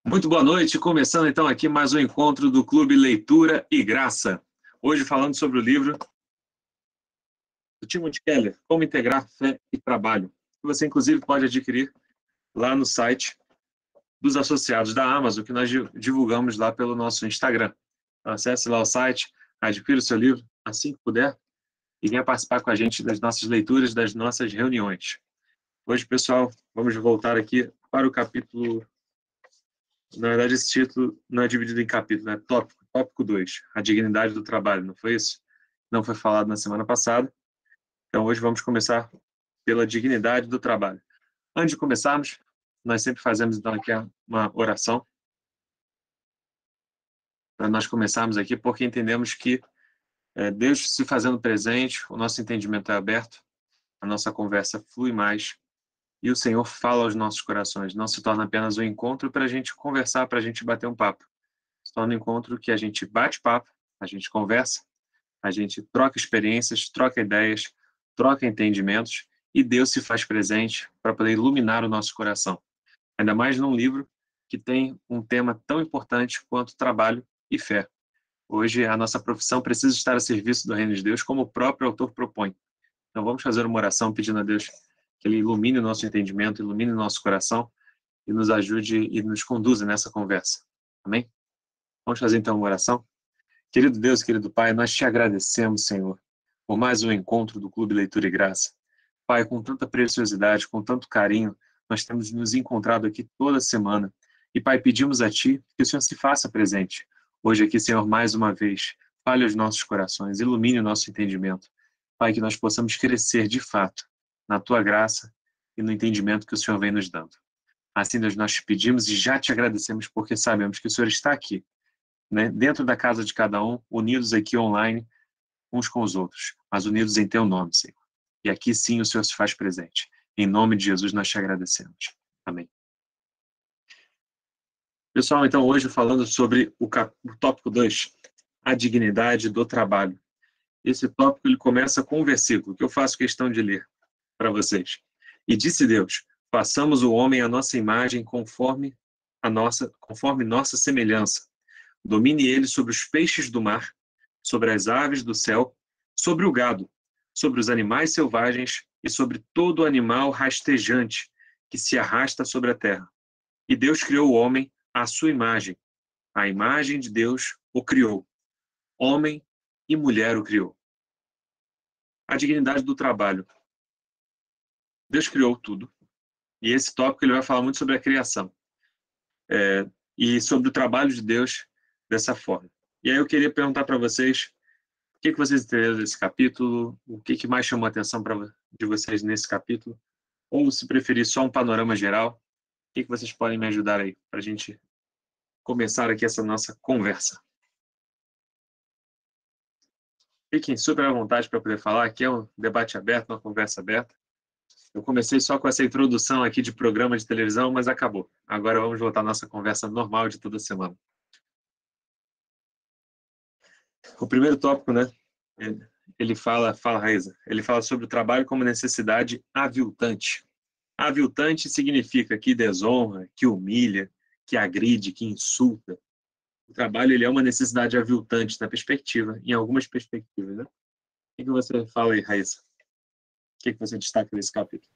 Muito boa noite, começando então aqui mais um encontro do Clube Leitura e Graça. Hoje falando sobre o livro do Timothy Keller, Como Integrar Fé e Trabalho, que você inclusive pode adquirir lá no site dos associados da Amazon, que nós divulgamos lá pelo nosso Instagram. Então, acesse lá o site, adquira o seu livro assim que puder e venha participar com a gente das nossas leituras, das nossas reuniões. Hoje, pessoal, vamos voltar aqui para o capítulo. Na verdade, esse título não é dividido em capítulo, é tópico 2, a dignidade do trabalho, não foi isso? Não foi falado na semana passada. Então, hoje vamos começar pela dignidade do trabalho. Antes de começarmos, nós sempre fazemos, então, aqui uma oração para nós começarmos aqui, porque entendemos que Deus se fazendo presente, o nosso entendimento é aberto, a nossa conversa flui mais e o Senhor fala aos nossos corações. Não se torna apenas um encontro para a gente conversar, para a gente bater um papo. Se torna um encontro que a gente bate papo, a gente conversa, a gente troca experiências, troca ideias, troca entendimentos e Deus se faz presente para poder iluminar o nosso coração. Ainda mais num livro que tem um tema tão importante quanto trabalho e fé. Hoje a nossa profissão precisa estar a serviço do reino de Deus, como o próprio autor propõe. Então vamos fazer uma oração pedindo a Deus que Ele ilumine o nosso entendimento, ilumine o nosso coração e nos ajude e nos conduza nessa conversa. Amém? Vamos fazer então uma oração? Querido Deus, querido Pai, nós te agradecemos, Senhor, por mais um encontro do Clube Leitura e Graça. Pai, com tanta preciosidade, com tanto carinho, nós temos nos encontrado aqui toda semana. E, Pai, pedimos a Ti que o Senhor se faça presente. Hoje aqui, Senhor, mais uma vez, fale os nossos corações, ilumine o nosso entendimento. Pai, que nós possamos crescer de fato na Tua graça e no entendimento que o Senhor vem nos dando. Assim, Deus, nós te pedimos e já te agradecemos porque sabemos que o Senhor está aqui, né, dentro da casa de cada um, unidos aqui online, uns com os outros, mas unidos em Teu nome, Senhor. E aqui sim o Senhor se faz presente. Em nome de Jesus nós te agradecemos. Amém. Pessoal, então hoje falando sobre o tópico 2, a dignidade do trabalho. Esse tópico ele começa com um versículo que eu faço questão de ler para vocês. E disse Deus: façamos o homem à nossa imagem conforme nossa semelhança. Domine ele sobre os peixes do mar, sobre as aves do céu, sobre o gado, sobre os animais selvagens e sobre todo animal rastejante que se arrasta sobre a terra. E Deus criou o homem à sua imagem. A imagem de Deus o criou. Homem e mulher o criou. A dignidade do trabalho. Deus criou tudo. E esse tópico ele vai falar muito sobre a criação. E sobre o trabalho de Deus dessa forma. E aí eu queria perguntar para vocês o que vocês entenderam desse capítulo, o que mais chamou a atenção de vocês nesse capítulo, ou se preferir só um panorama geral, o que vocês podem me ajudar aí, para a gente começar aqui essa nossa conversa. Fiquem super à vontade para poder falar, aqui é um debate aberto, uma conversa aberta. Eu comecei só com essa introdução aqui de programa de televisão, mas acabou. Agora vamos voltar à nossa conversa normal de toda semana. O primeiro tópico, né? Ele fala, Raíza, ele fala sobre o trabalho como necessidade aviltante. Aviltante significa que desonra, que humilha, que agride, que insulta. O trabalho ele é uma necessidade aviltante na perspectiva, em algumas perspectivas, né? O que você fala aí, Raíssa? O que você destaca nesse capítulo?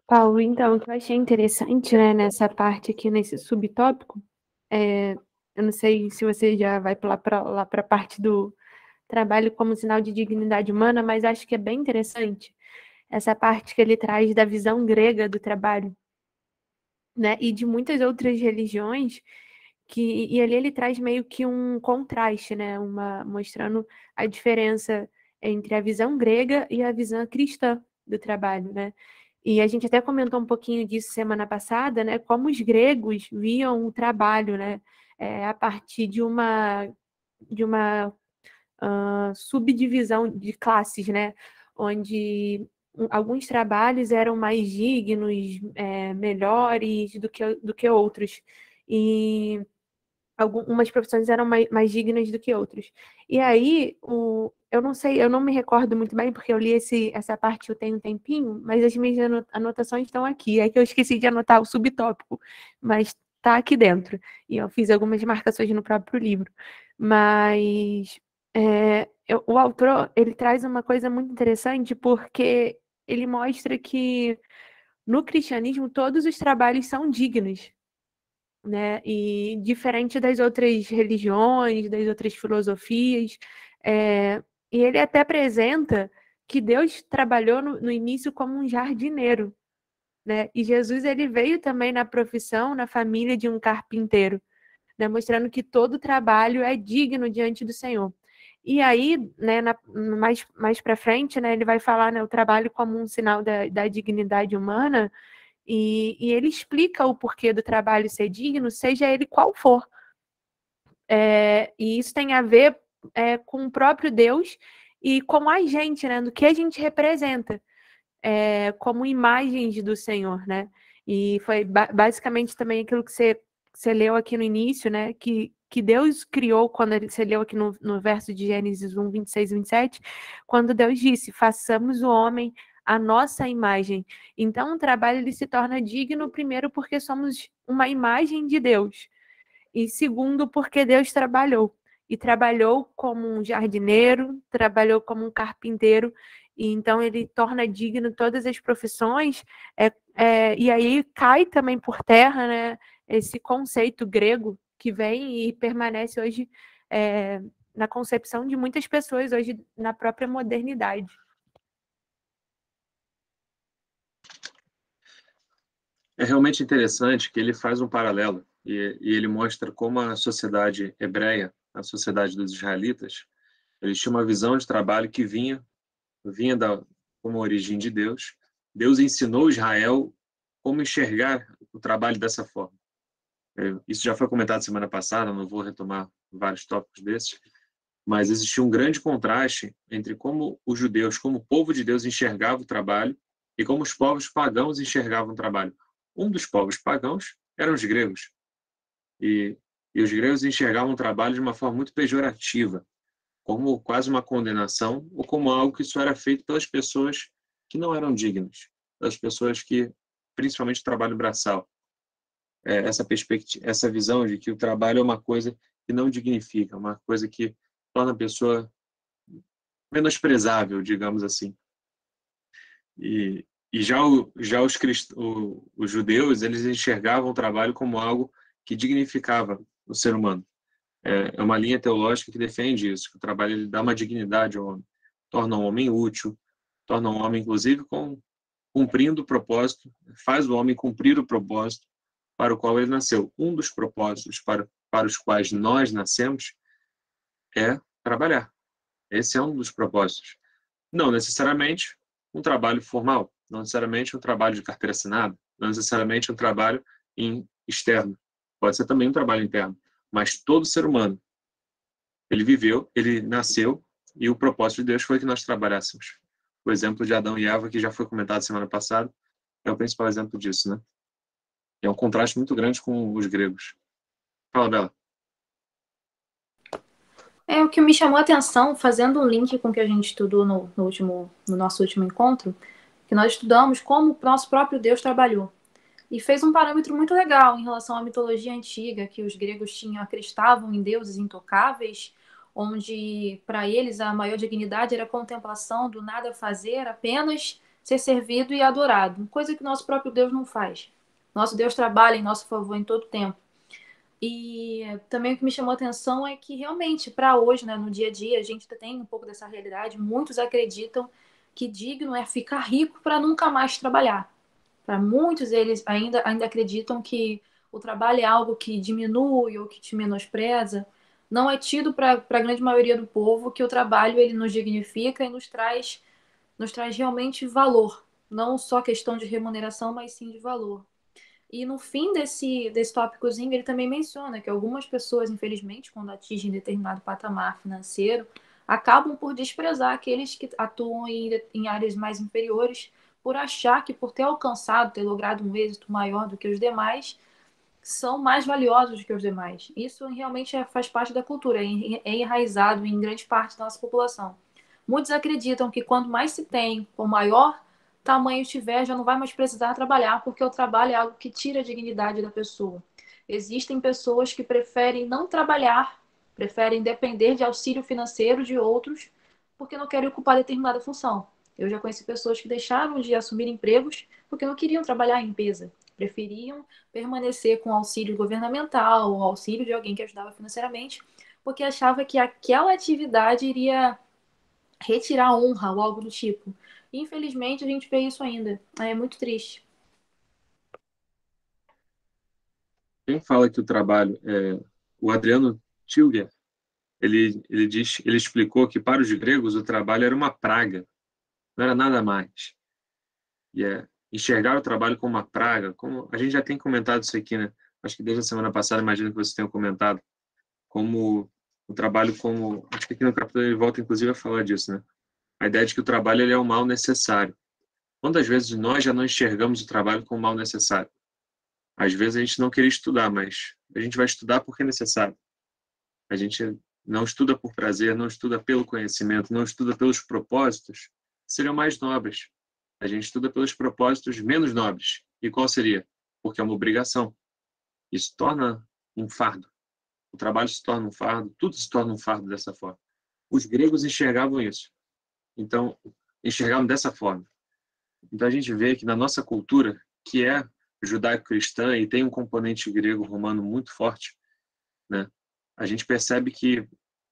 Paulo, então, o que eu achei interessante, né, nessa parte aqui, nesse subtópico, eu não sei se você já vai lá para a parte do trabalho como sinal de dignidade humana, mas acho que é bem interessante essa parte que ele traz da visão grega do trabalho, né, e de muitas outras religiões, e ali ele traz meio que um contraste, né, mostrando a diferença entre a visão grega e a visão cristã do trabalho, né. E a gente até comentou um pouquinho disso semana passada, né? Como os gregos viam o trabalho, né? A partir de uma subdivisão de classes, né? Onde alguns trabalhos eram mais dignos, melhores do que outros. E algumas profissões eram mais dignas do que outras. E aí, eu não sei, eu não me recordo muito bem, porque eu li essa parte eu tenho um tempinho, mas as minhas anotações estão aqui. É que eu esqueci de anotar o subtópico, mas está aqui dentro. E eu fiz algumas marcações no próprio livro. Mas o autor, ele traz uma coisa muito interessante, porque ele mostra que no cristianismo todos os trabalhos são dignos, né? E diferente das outras religiões, das outras filosofias, e ele até apresenta que Deus trabalhou no início como um jardineiro, né? E Jesus ele veio também na profissão, na família de um carpinteiro, né? Mostrando que todo trabalho é digno diante do Senhor. E aí, né, mais para frente, né, ele vai falar, né, o trabalho como um sinal da dignidade humana, e ele explica o porquê do trabalho ser digno, seja ele qual for. E isso tem a ver com o próprio Deus e com a gente, né? Do que a gente representa como imagens do Senhor, né? E foi basicamente também aquilo que você leu aqui no início, né? Que Deus criou, quando você leu aqui no verso de Gênesis 1, 26 e 27, quando Deus disse, façamos o homem a nossa imagem. Então, o trabalho ele se torna digno, primeiro, porque somos uma imagem de Deus. E segundo, porque Deus trabalhou. E trabalhou como um jardineiro, trabalhou como um carpinteiro, e então ele torna digno todas as profissões, e aí cai também por terra, né, esse conceito grego que vem e permanece hoje na concepção de muitas pessoas, hoje na própria modernidade. É realmente interessante que ele faz um paralelo e ele mostra como a sociedade hebreia, a sociedade dos israelitas, eles tinham uma visão de trabalho que vinha como origem de Deus. Deus ensinou Israel como enxergar o trabalho dessa forma. Isso já foi comentado semana passada, não vou retomar vários tópicos desses, mas existia um grande contraste entre como os judeus, como o povo de Deus enxergava o trabalho e como os povos pagãos enxergavam o trabalho. Um dos povos pagãos eram os gregos, e os gregos enxergavam o trabalho de uma forma muito pejorativa, como quase uma condenação ou como algo que só era feito pelas pessoas que não eram dignas, pelas pessoas que, principalmente o trabalho braçal, essa perspectiva, essa visão de que o trabalho é uma coisa que não dignifica, uma coisa que torna a pessoa menosprezável, digamos assim. E já os judeus, eles enxergavam o trabalho como algo que dignificava o ser humano. É uma linha teológica que defende isso, que o trabalho ele dá uma dignidade ao homem, torna o homem útil, torna o homem, inclusive, cumprindo o propósito, faz o homem cumprir o propósito para o qual ele nasceu. Um dos propósitos para os quais nós nascemos é trabalhar. Esse é um dos propósitos. Não necessariamente um trabalho formal, não necessariamente um trabalho de carteira assinada, não necessariamente um trabalho externo. Pode ser também um trabalho interno. Mas todo ser humano, ele viveu, ele nasceu, e o propósito de Deus foi que nós trabalhássemos. O exemplo de Adão e Eva, que já foi comentado semana passada, é o principal exemplo disso, né? É um contraste muito grande com os gregos. Fala, Bela. O que me chamou a atenção, fazendo um link com o que a gente estudou no nosso último encontro, que nós estudamos como o nosso próprio Deus trabalhou. E fez um parâmetro muito legal em relação à mitologia antiga, que os gregos acreditavam em deuses intocáveis, onde para eles a maior dignidade era a contemplação do nada fazer, apenas ser servido e adorado, coisa que nosso próprio Deus não faz. Nosso Deus trabalha em nosso favor em todo tempo. E também o que me chamou a atenção é que realmente, para hoje, né, no dia a dia, a gente tem um pouco dessa realidade. Muitos acreditam que digno é ficar rico para nunca mais trabalhar. Para muitos, eles ainda acreditam que o trabalho é algo que diminui ou que te menospreza. Não é tido para a grande maioria do povo que o trabalho ele nos dignifica e nos traz realmente valor. Não só questão de remuneração, mas sim de valor. E no fim desse tópicozinho, ele também menciona que algumas pessoas, infelizmente, quando atingem determinado patamar financeiro, acabam por desprezar aqueles que atuam em áreas mais inferiores, por achar que por ter alcançado, ter logrado um êxito maior do que os demais, são mais valiosos do que os demais. Isso realmente faz parte da cultura, é enraizado em grande parte da nossa população. Muitos acreditam que quanto mais se tem, com maior tamanho tiver, já não vai mais precisar trabalhar, porque o trabalho é algo que tira a dignidade da pessoa. Existem pessoas que preferem não trabalhar, preferem depender de auxílio financeiro de outros, porque não querem ocupar determinada função. Eu já conheci pessoas que deixaram de assumir empregos porque não queriam trabalhar em empresa, preferiam permanecer com auxílio governamental ou auxílio de alguém que ajudava financeiramente, porque achava que aquela atividade iria retirar honra ou algo do tipo. Infelizmente, a gente vê isso ainda. É muito triste. Quem fala que o trabalho o Adriano Tilger, ele explicou que para os gregos o trabalho era uma praga, não era nada mais. E enxergar o trabalho como uma praga, como a gente já tem comentado isso aqui, né? Acho que desde a semana passada, imagino que você tenha comentado, como o trabalho como... Acho que aqui no capítulo ele volta, inclusive, a falar disso, né? A ideia de que o trabalho ele é um mal necessário. Quantas vezes nós já não enxergamos o trabalho como um mal necessário? Às vezes a gente não queria estudar, mas a gente vai estudar porque é necessário. A gente não estuda por prazer, não estuda pelo conhecimento, não estuda pelos propósitos que seriam mais nobres. A gente estuda pelos propósitos menos nobres. E qual seria? Porque é uma obrigação. Isso torna um fardo. O trabalho se torna um fardo, tudo se torna um fardo dessa forma. Os gregos enxergavam isso. Então, enxergavam dessa forma. Então, a gente vê que na nossa cultura, que é judaico-cristã e tem um componente grego-romano muito forte, né? A gente percebe que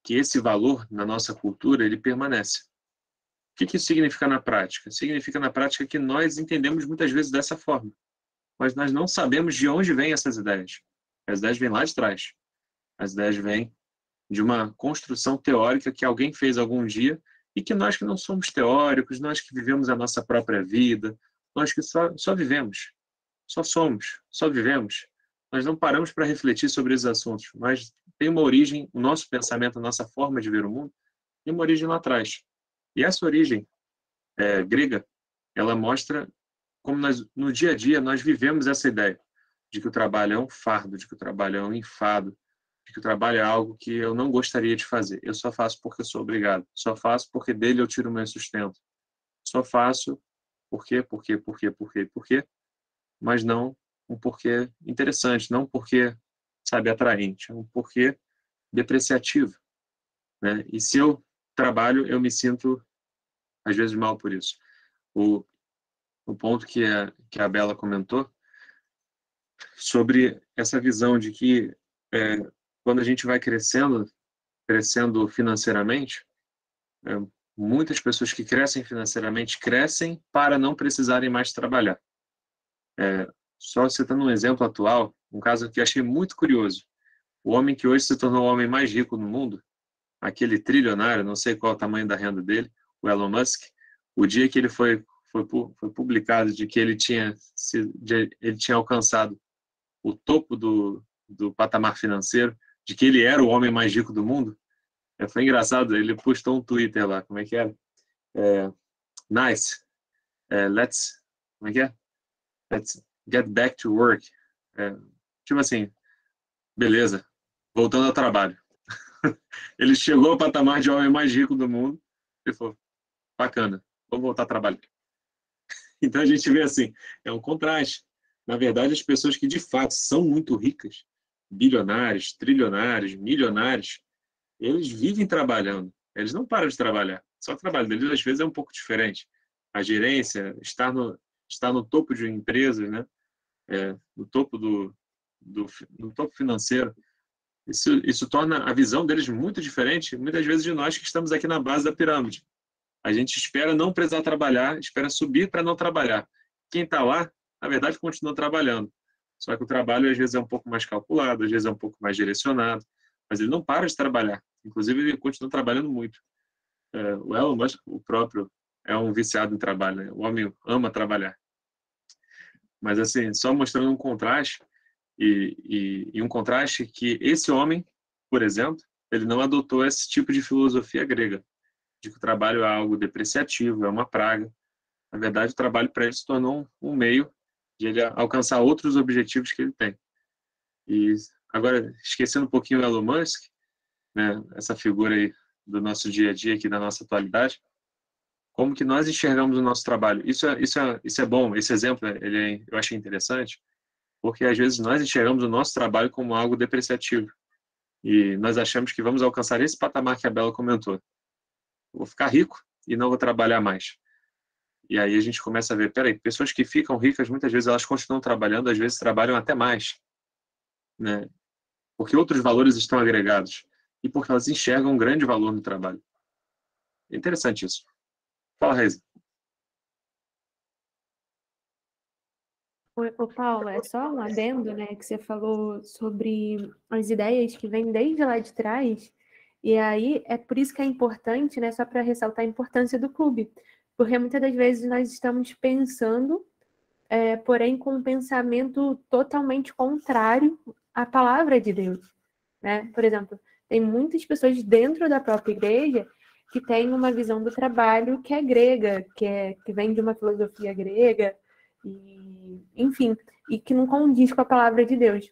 esse valor na nossa cultura ele permanece. O que isso significa na prática? Significa na prática que nós entendemos muitas vezes dessa forma, mas nós não sabemos de onde vêm essas ideias. As ideias vêm lá de trás. As ideias vêm de uma construção teórica que alguém fez algum dia e que nós que não somos teóricos, nós que vivemos a nossa própria vida, nós que só vivemos, só somos, só vivemos, nós não paramos para refletir sobre esses assuntos, mas tem uma origem, o nosso pensamento, a nossa forma de ver o mundo, tem uma origem lá atrás. E essa origem grega, ela mostra como nós, no dia a dia, nós vivemos essa ideia de que o trabalho é um fardo, de que o trabalho é um enfado, de que o trabalho é algo que eu não gostaria de fazer. Eu só faço porque eu sou obrigado. Só faço porque dele eu tiro o meu sustento. Só faço porque, mas não um porquê interessante, não um porquê, sabe, atraente, é um porquê depreciativo, né? E se eu trabalho, eu me sinto às vezes mal por isso. O ponto que a Bela comentou sobre essa visão de que quando a gente vai crescendo financeiramente, muitas pessoas que crescem financeiramente crescem para não precisarem mais trabalhar. Só citando um exemplo atual, um caso que achei muito curioso. O homem que hoje se tornou o homem mais rico no mundo, aquele trilionário, não sei qual é o tamanho da renda dele, o Elon Musk, o dia que ele foi publicado de que ele tinha alcançado o topo do patamar financeiro, de que ele era o homem mais rico do mundo, foi engraçado, ele postou um Twitter lá, como é que era? Nice, como é que é? Let's get back to work. Tipo assim, beleza, voltando ao trabalho. Ele chegou ao patamar de homem mais rico do mundo e falou, bacana, vou voltar a trabalhar. Então a gente vê assim, é um contraste. Na verdade, as pessoas que de fato são muito ricas, bilionários, trilionários, milionários, eles vivem trabalhando, eles não param de trabalhar. Só o trabalho deles às vezes é um pouco diferente. A gerência, estar no topo de uma empresa, né? No topo no topo financeiro, isso torna a visão deles muito diferente, muitas vezes de nós que estamos aqui na base da pirâmide. A gente espera não precisar trabalhar, espera subir para não trabalhar. Quem está lá, na verdade, continua trabalhando. Só que o trabalho, às vezes, é um pouco mais calculado, às vezes é um pouco mais direcionado, mas ele não para de trabalhar. Inclusive, ele continua trabalhando muito. O Elon Musk, o próprio, é um viciado em trabalho, né? O homem ama trabalhar. Mas, assim, só mostrando um contraste, e um contraste que esse homem, por exemplo, ele não adotou esse tipo de filosofia grega, de que o trabalho é algo depreciativo, é uma praga. Na verdade, o trabalho para ele se tornou um meio de ele alcançar outros objetivos que ele tem. E agora, esquecendo um pouquinho o Elon Musk, né, essa figura aí do nosso dia a dia aqui, da nossa atualidade, como que nós enxergamos o nosso trabalho. Isso é bom, esse exemplo eu achei interessante, porque às vezes nós enxergamos o nosso trabalho como algo depreciativo. E nós achamos que vamos alcançar esse patamar que a Bela comentou. Vou ficar rico e não vou trabalhar mais. E aí a gente começa a ver, peraí, pessoas que ficam ricas, muitas vezes elas continuam trabalhando, às vezes trabalham até mais, né? Porque outros valores estão agregados e porque elas enxergam um grande valor no trabalho. É interessante isso. Fala, Reisa. Ô, Paulo, é só um adendo, né, que você falou sobre as ideias que vêm desde lá de trás, e aí é por isso que é importante, né, só para ressaltar a importância do clube, porque muitas das vezes nós estamos pensando, porém com um pensamento totalmente contrário à palavra de Deus, né? Por exemplo, tem muitas pessoas dentro da própria igreja que têm uma visão do trabalho que é grega, que vem de uma filosofia grega, e, enfim, e que não condiz com a palavra de Deus.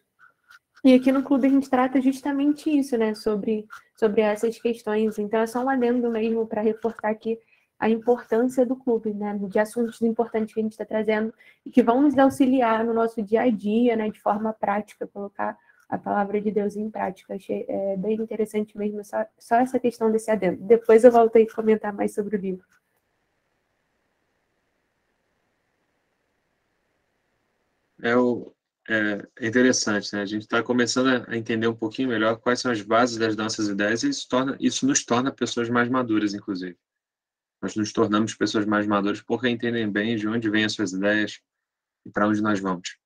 E aqui no clube a gente trata justamente isso, né, sobre essas questões. Então é só um adendo mesmo para reforçar aqui a importância do clube, né, de assuntos importantes que a gente está trazendo e que vão nos auxiliar no nosso dia a dia, né, de forma prática, colocar a palavra de Deus em prática. Achei bem interessante mesmo, só essa questão desse adendo. Depois eu volto a comentar mais sobre o livro. É interessante, né? A gente está começando a entender um pouquinho melhor quais são as bases das nossas ideias e isso nos torna pessoas mais maduras, inclusive. Nós nos tornamos pessoas mais maduras porque entendem bem de onde vêm as suas ideias e para onde nós vamos.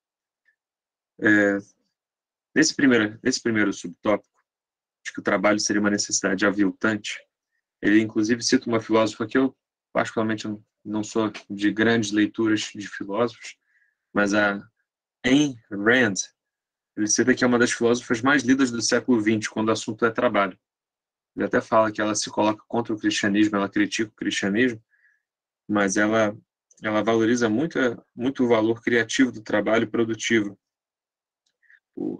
Nesse primeiro subtópico, acho que o trabalho seria uma necessidade aviltante. Ele, inclusive, cita uma filósofa que eu, particularmente, não sou de grandes leituras de filósofos, mas a Ayn Rand, ele cita que é uma das filósofas mais lidas do século XX, quando o assunto é trabalho. Ele até fala que ela se coloca contra o cristianismo, ela critica o cristianismo, mas ela valoriza muito o valor criativo do trabalho produtivo.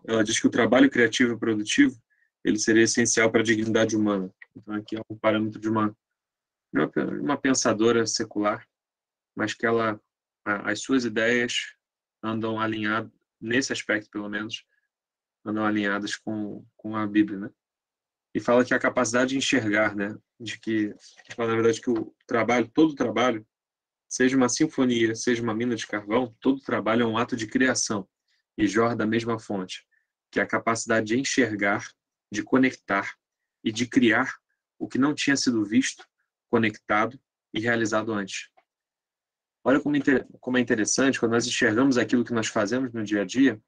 Ela diz que o trabalho criativo e produtivo ele seria essencial para a dignidade humana. Então, aqui é um parâmetro de uma pensadora secular, mas que as suas ideias andam alinhadas, nesse aspecto pelo menos, andam alinhadas com a Bíblia, né? E fala que a capacidade de enxergar, né? Na verdade, que o trabalho, todo trabalho, seja uma sinfonia, seja uma mina de carvão, todo trabalho é um ato de criação e jorra da mesma fonte, que é a capacidade de enxergar, de conectar e de criar o que não tinha sido visto, conectado e realizado antes. Olha como é interessante quando nós enxergamos aquilo que nós fazemos no dia a dia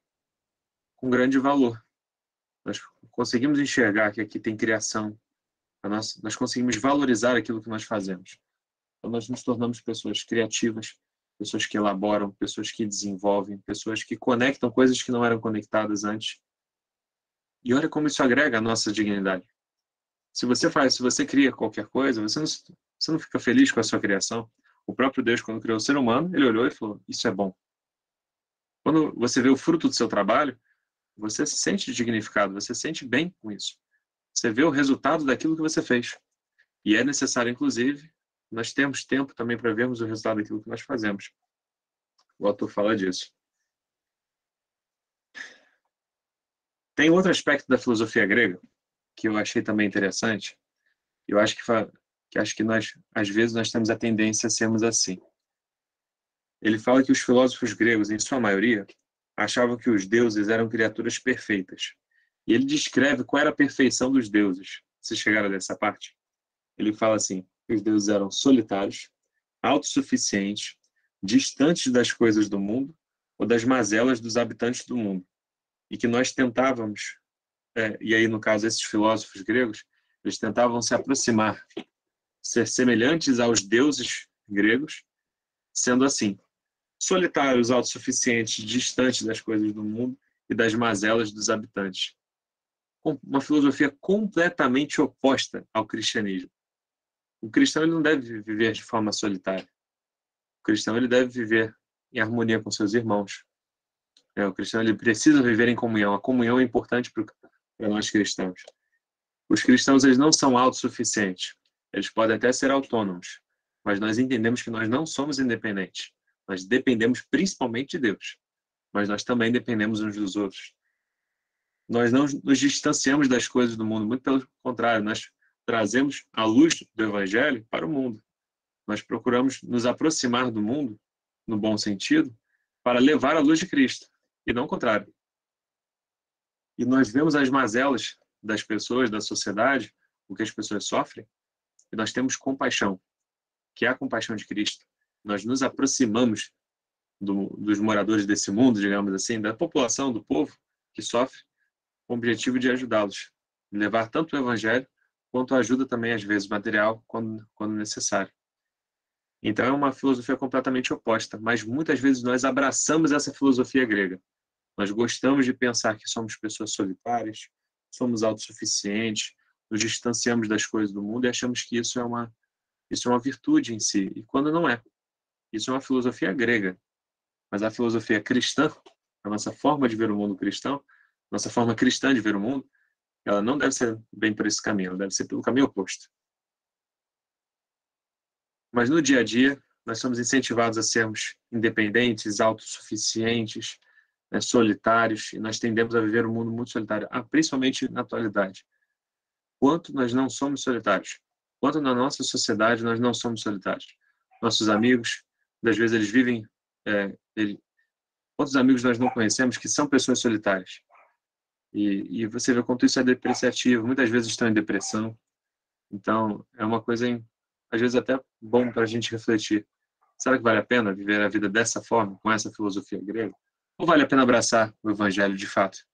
com grande valor. Nós conseguimos enxergar que aqui tem criação, nós conseguimos valorizar aquilo que nós fazemos. Então, nós nos tornamos pessoas criativas, pessoas que elaboram, pessoas que desenvolvem, pessoas que conectam coisas que não eram conectadas antes. E olha como isso agrega a nossa dignidade. Se você cria qualquer coisa, você não fica feliz com a sua criação. O próprio Deus, quando criou o ser humano, ele olhou e falou, isso é bom. Quando você vê o fruto do seu trabalho, você se sente dignificado, você se sente bem com isso. Você vê o resultado daquilo que você fez. E é necessário, inclusive, nós temos tempo também para vermos o resultado daquilo que nós fazemos. O autor fala disso. Tem outro aspecto da filosofia grega que eu achei também interessante. Eu acho que nós, às vezes, nós temos a tendência a sermos assim. Ele fala que os filósofos gregos, em sua maioria, achavam que os deuses eram criaturas perfeitas. E ele descreve qual era a perfeição dos deuses. Vocês chegaram dessa parte? Ele fala assim, que os deuses eram solitários, autossuficientes, distantes das coisas do mundo ou das mazelas dos habitantes do mundo. E que nós tentávamos, e aí no caso esses filósofos gregos, eles tentavam se aproximar, ser semelhantes aos deuses gregos, sendo assim, solitários, autossuficientes, distantes das coisas do mundo e das mazelas dos habitantes. Uma filosofia completamente oposta ao cristianismo. O cristão ele não deve viver de forma solitária. O cristão ele deve viver em harmonia com seus irmãos. O cristão ele precisa viver em comunhão. A comunhão é importante para nós cristãos. Os cristãos eles não são autossuficientes. Eles podem até ser autônomos, mas nós entendemos que nós não somos independentes. Nós dependemos principalmente de Deus, mas nós também dependemos uns dos outros. Nós não nos distanciamos das coisas do mundo, muito pelo contrário, nós trazemos a luz do Evangelho para o mundo. Nós procuramos nos aproximar do mundo, no bom sentido, para levar a luz de Cristo, e não o contrário. E nós vemos as mazelas das pessoas, da sociedade, o que as pessoas sofrem, e nós temos compaixão, que é a compaixão de Cristo. Nós nos aproximamos dos moradores desse mundo, digamos assim, da população, do povo que sofre, com o objetivo de ajudá-los, levar tanto o Evangelho quanto a ajuda também, às vezes, material, quando necessário. Então é uma filosofia completamente oposta, mas muitas vezes nós abraçamos essa filosofia grega. Nós gostamos de pensar que somos pessoas solitárias, somos autossuficientes, nos distanciamos das coisas do mundo e achamos que isso é uma virtude em si, e quando não é. Isso é uma filosofia grega, mas a filosofia cristã, a nossa forma de ver o mundo cristão, nossa forma cristã de ver o mundo, ela não deve ser bem por esse caminho, ela deve ser pelo caminho oposto. Mas no dia a dia, nós somos incentivados a sermos independentes, autossuficientes, solitários, e nós tendemos a viver um mundo muito solitário, principalmente na atualidade. Quanto nós não somos solitários? Quanto na nossa sociedade nós não somos solitários? Nossos amigos, às vezes eles vivem... Quantos amigos nós não conhecemos que são pessoas solitárias? E você vê quanto isso é depreciativo, muitas vezes estão em depressão. Então, é uma coisa, às vezes, até bom para a gente refletir. Será que vale a pena viver a vida dessa forma, com essa filosofia grega? Ou vale a pena abraçar o Evangelho de fato,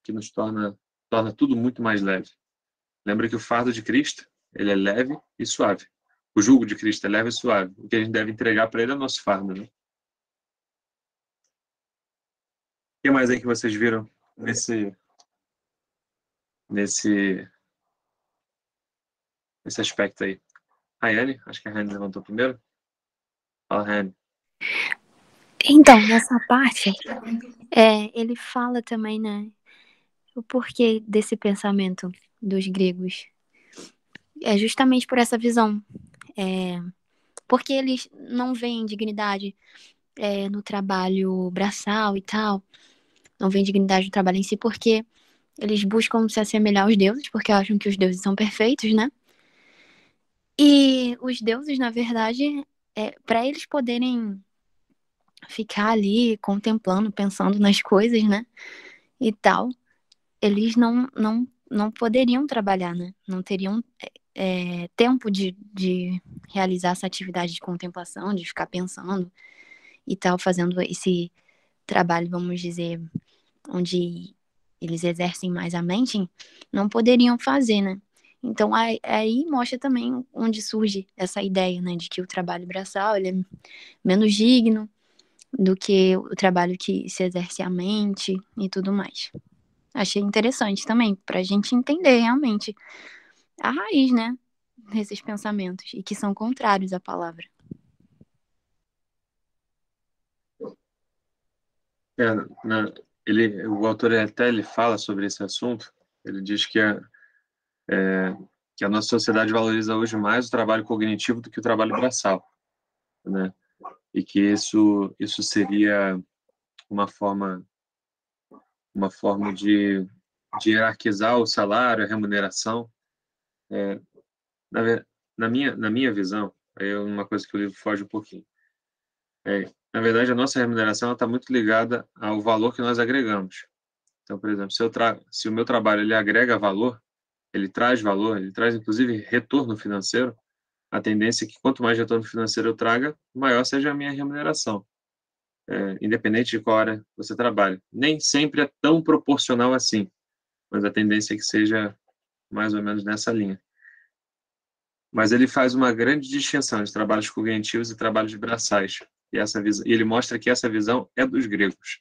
que nos torna tudo muito mais leve? Lembra que o fardo de Cristo, ele é leve e suave. O jugo de Cristo é leve e suave. O que a gente deve entregar para ele é o nosso fardo, né? O que mais aí que vocês viram nesse aspecto aí? Rayane, acho que a Rayane levantou primeiro. Fala, Rayane. Então, nessa parte, ele fala também, né, o porquê desse pensamento dos gregos. É justamente por essa visão. Porque eles não veem dignidade no trabalho braçal e tal, não veem dignidade no trabalho em si, porque eles buscam se assemelhar aos deuses, porque acham que os deuses são perfeitos, né? E os deuses, na verdade, para eles poderem ficar ali contemplando, pensando nas coisas, né? E tal, eles não poderiam trabalhar, né? Não teriam tempo de realizar essa atividade de contemplação, de ficar pensando e tal, fazendo esse trabalho, vamos dizer, onde eles exercem mais a mente, não poderiam fazer, né? Então, aí mostra também onde surge essa ideia, né, de que o trabalho braçal ele é menos digno do que o trabalho que se exerce a mente e tudo mais. Achei interessante também, para a gente entender realmente a raiz, né, desses pensamentos, e que são contrários à palavra. O autor até ele fala sobre esse assunto. Ele diz que a nossa sociedade valoriza hoje mais o trabalho cognitivo do que o trabalho braçal, né? E que isso seria uma forma de hierarquizar o salário, a remuneração. Na minha visão, aí é uma coisa que o livro foge um pouquinho. Na verdade, a nossa remuneração está muito ligada ao valor que nós agregamos. Então, por exemplo, se o meu trabalho ele agrega valor, ele traz inclusive retorno financeiro, a tendência é que quanto mais retorno financeiro eu traga, maior seja a minha remuneração, independente de qual área você trabalha. Nem sempre é tão proporcional assim, mas a tendência é que seja mais ou menos nessa linha. Mas ele faz uma grande distinção de trabalhos cognitivos e trabalhos braçais. E ele mostra que essa visão é dos gregos.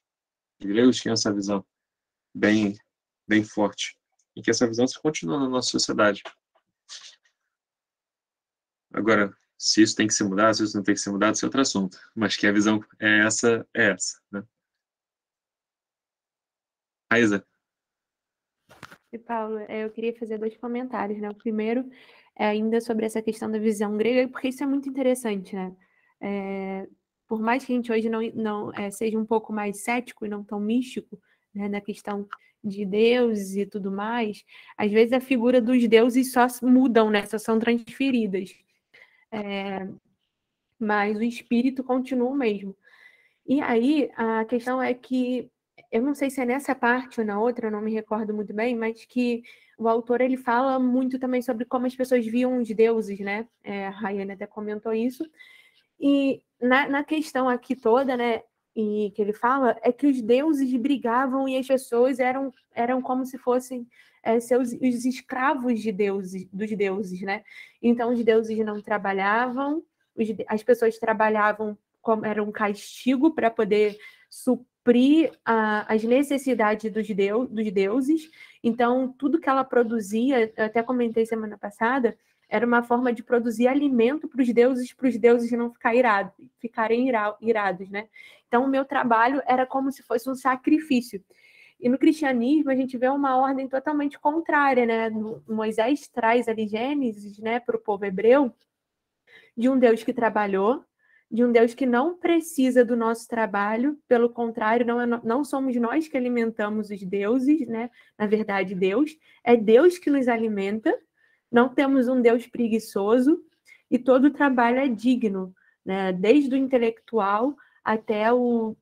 Os gregos tinham essa visão bem forte. E que essa visão se continua na nossa sociedade. Agora, se isso tem que se mudar, se isso não tem que se mudar, isso é outro assunto. Mas que a visão é essa, né? Raíza. E, Paulo, eu queria fazer 2 comentários, né? O primeiro ainda sobre essa questão da visão grega, porque isso é muito interessante, né? Por mais que a gente hoje não seja um pouco mais cético e não tão místico, né, na questão de deuses e tudo mais, às vezes a figura dos deuses só mudam, né? Só são transferidas. Mas o espírito continua o mesmo. E aí, a questão é que, eu não sei se é nessa parte ou na outra, eu não me recordo muito bem, mas que o autor ele fala muito também sobre como as pessoas viam os deuses, né? A Rayane até comentou isso. E na questão aqui toda, né, e que ele fala, é que os deuses brigavam e as pessoas eram como se fossem os escravos dos deuses, né? Então, os deuses não trabalhavam, as pessoas trabalhavam como era um castigo para poder suprir as necessidades dos deuses. Então, tudo que ela produzia, eu até comentei semana passada, era uma forma de produzir alimento para os deuses não ficarem irados, né? Então, o meu trabalho era como se fosse um sacrifício. E no cristianismo, a gente vê uma ordem totalmente contrária, né? Moisés traz ali Gênesis, né, para o povo hebreu, de um Deus que trabalhou, de um Deus que não precisa do nosso trabalho, pelo contrário, não somos nós que alimentamos os deuses, né? Na verdade, é Deus que nos alimenta. Não temos um Deus preguiçoso e todo o trabalho é digno, né? Desde o intelectual até o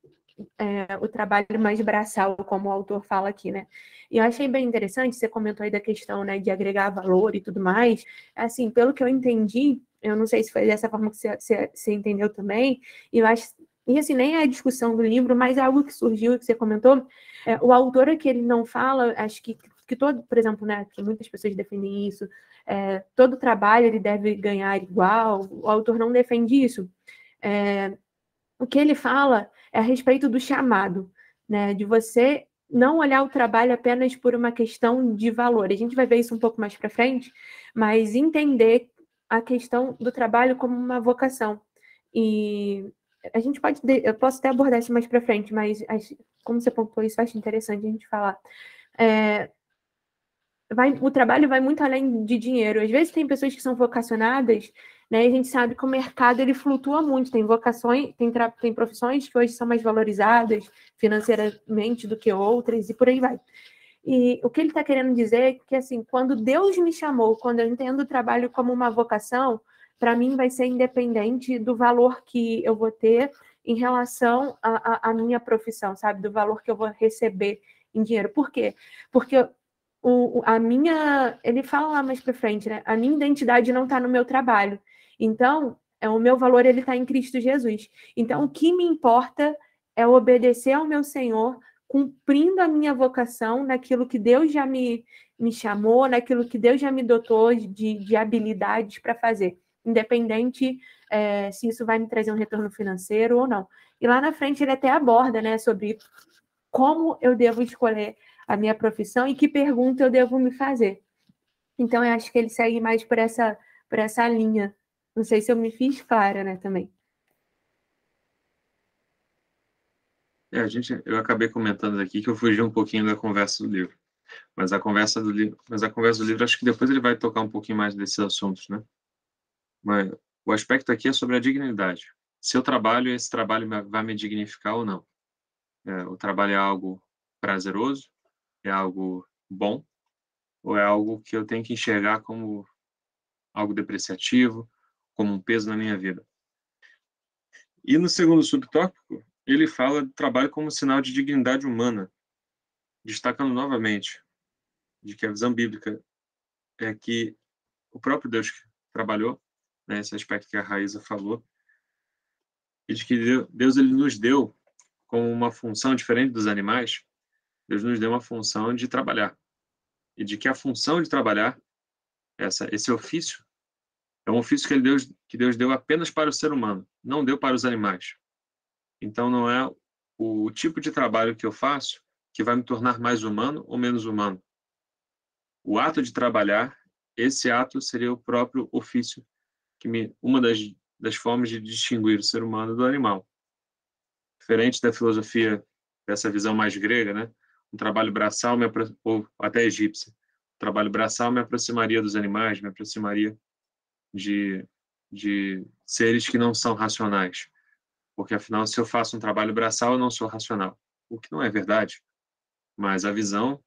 trabalho mais braçal, como o autor fala aqui, né? E eu achei bem interessante, você comentou aí da questão, né, de agregar valor e tudo mais. Assim, pelo que eu entendi, eu não sei se foi dessa forma que você entendeu também, e eu acho, e assim, nem é a discussão do livro, mas é algo que surgiu e que você comentou. O autor aqui, ele não fala, acho que todo, por exemplo, né, que muitas pessoas defendem isso, todo trabalho ele deve ganhar igual, o autor não defende isso. O que ele fala é a respeito do chamado, né, de você não olhar o trabalho apenas por uma questão de valor. A gente vai ver isso um pouco mais para frente, mas entender a questão do trabalho como uma vocação. E a gente eu posso até abordar isso mais para frente, mas como você pontuou isso, eu acho interessante a gente falar. O trabalho vai muito além de dinheiro. Às vezes tem pessoas que são vocacionadas, né? E a gente sabe que o mercado ele flutua muito. Tem vocações, tem profissões que hoje são mais valorizadas financeiramente do que outras, e por aí vai. E o que ele está querendo dizer é que, assim, quando Deus me chamou, quando eu entendo o trabalho como uma vocação, para mim vai ser independente do valor que eu vou ter em relação à minha profissão, sabe? Do valor que eu vou receber em dinheiro. Por quê? Porque ele fala lá mais para frente, né? A minha identidade não está no meu trabalho. Então, o meu valor ele está em Cristo Jesus. Então, o que me importa é obedecer ao meu Senhor, cumprindo a minha vocação naquilo que Deus já me chamou, naquilo que Deus já me dotou de habilidades para fazer, independente se isso vai me trazer um retorno financeiro ou não. E lá na frente ele até aborda, né, sobre como eu devo escolher a minha profissão e que pergunta eu devo me fazer. Então, eu acho que ele segue mais por essa linha. Não sei se eu me fiz clara, né, também. Eu acabei comentando aqui que eu fugi um pouquinho da conversa do livro. Mas a conversa do livro, acho que depois ele vai tocar um pouquinho mais desses assuntos, né? Mas o aspecto aqui é sobre a dignidade. Se eu trabalho, esse trabalho vai me dignificar ou não? O trabalho é algo prazeroso? É algo bom? Ou é algo que eu tenho que enxergar como algo depreciativo, como um peso na minha vida? E no segundo subtópico, ele fala do trabalho como sinal de dignidade humana, destacando novamente de que a visão bíblica é que o próprio Deus que trabalhou, né, esse aspecto que a Raíza falou, e de que Deus ele nos deu como uma função diferente dos animais, Deus nos deu uma função de trabalhar. E de que a função de trabalhar, esse ofício, é um ofício que Deus deu apenas para o ser humano, não deu para os animais. Então, não é o tipo de trabalho que eu faço que vai me tornar mais humano ou menos humano. O ato de trabalhar, esse ato seria o próprio ofício, uma das formas de distinguir o ser humano do animal. Diferente da filosofia, dessa visão mais grega, né? Um trabalho braçal, ou até egípcia. O trabalho braçal me aproximaria dos animais, me aproximaria de seres que não são racionais. Porque, afinal, se eu faço um trabalho braçal, eu não sou racional. O que não é verdade. Mas a visão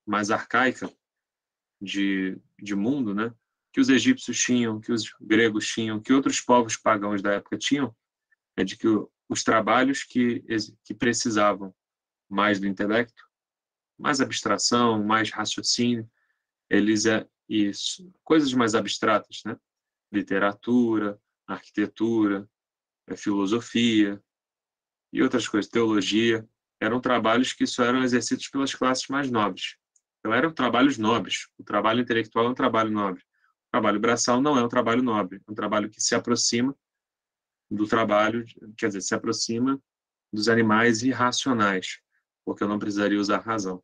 mais arcaica de mundo, né, que os egípcios tinham, que os gregos tinham, que outros povos pagãos da época tinham, é de que os trabalhos que precisavam mais do intelecto, mais abstração, mais raciocínio, coisas mais abstratas, né? Literatura, arquitetura, filosofia e outras coisas, teologia, eram trabalhos que só eram exercidos pelas classes mais nobres. Então eram trabalhos nobres. O trabalho intelectual é um trabalho nobre. O trabalho braçal não é um trabalho nobre, é um trabalho que se aproxima do trabalho, quer dizer, se aproxima dos animais irracionais, porque eu não precisaria usar razão.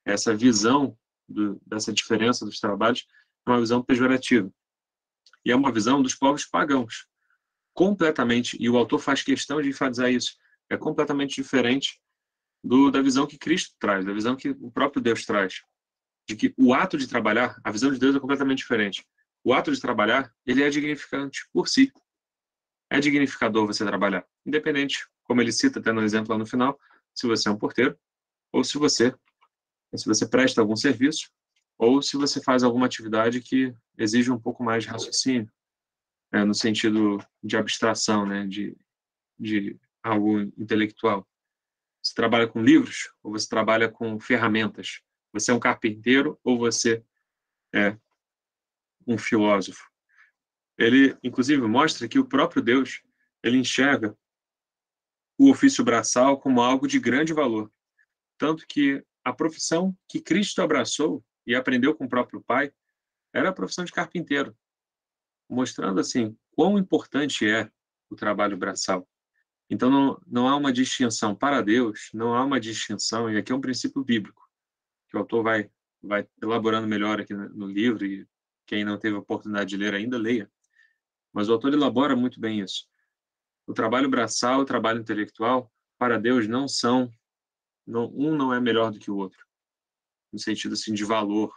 Essa visão dessa diferença dos trabalhos é uma visão pejorativa. E é uma visão dos povos pagãos. Completamente, e o autor faz questão de enfatizar isso, é completamente diferente da visão que Cristo traz, da visão que o próprio Deus traz. De que o ato de trabalhar, a visão de Deus é completamente diferente. O ato de trabalhar, ele é dignificante por si. É dignificador você trabalhar. Independente, como ele cita, tendo um exemplo lá no final, se você é um porteiro, ou se você presta algum serviço, ou se você faz alguma atividade que exige um pouco mais de raciocínio, no sentido de abstração, né, de algo intelectual. Você trabalha com livros ou você trabalha com ferramentas? Você é um carpinteiro ou você é um filósofo? Ele, inclusive, mostra que o próprio Deus, ele enxerga o ofício braçal como algo de grande valor. Tanto que a profissão que Cristo abraçou e aprendeu com o próprio Pai era a profissão de carpinteiro, mostrando assim quão importante é o trabalho braçal. Então não há uma distinção para Deus, não há uma distinção, e aqui é um princípio bíblico, que o autor vai elaborando melhor aqui no livro, e quem não teve a oportunidade de ler ainda, leia. Mas o autor elabora muito bem isso. O trabalho braçal, o trabalho intelectual, para Deus um não é melhor do que o outro, no sentido assim de valor.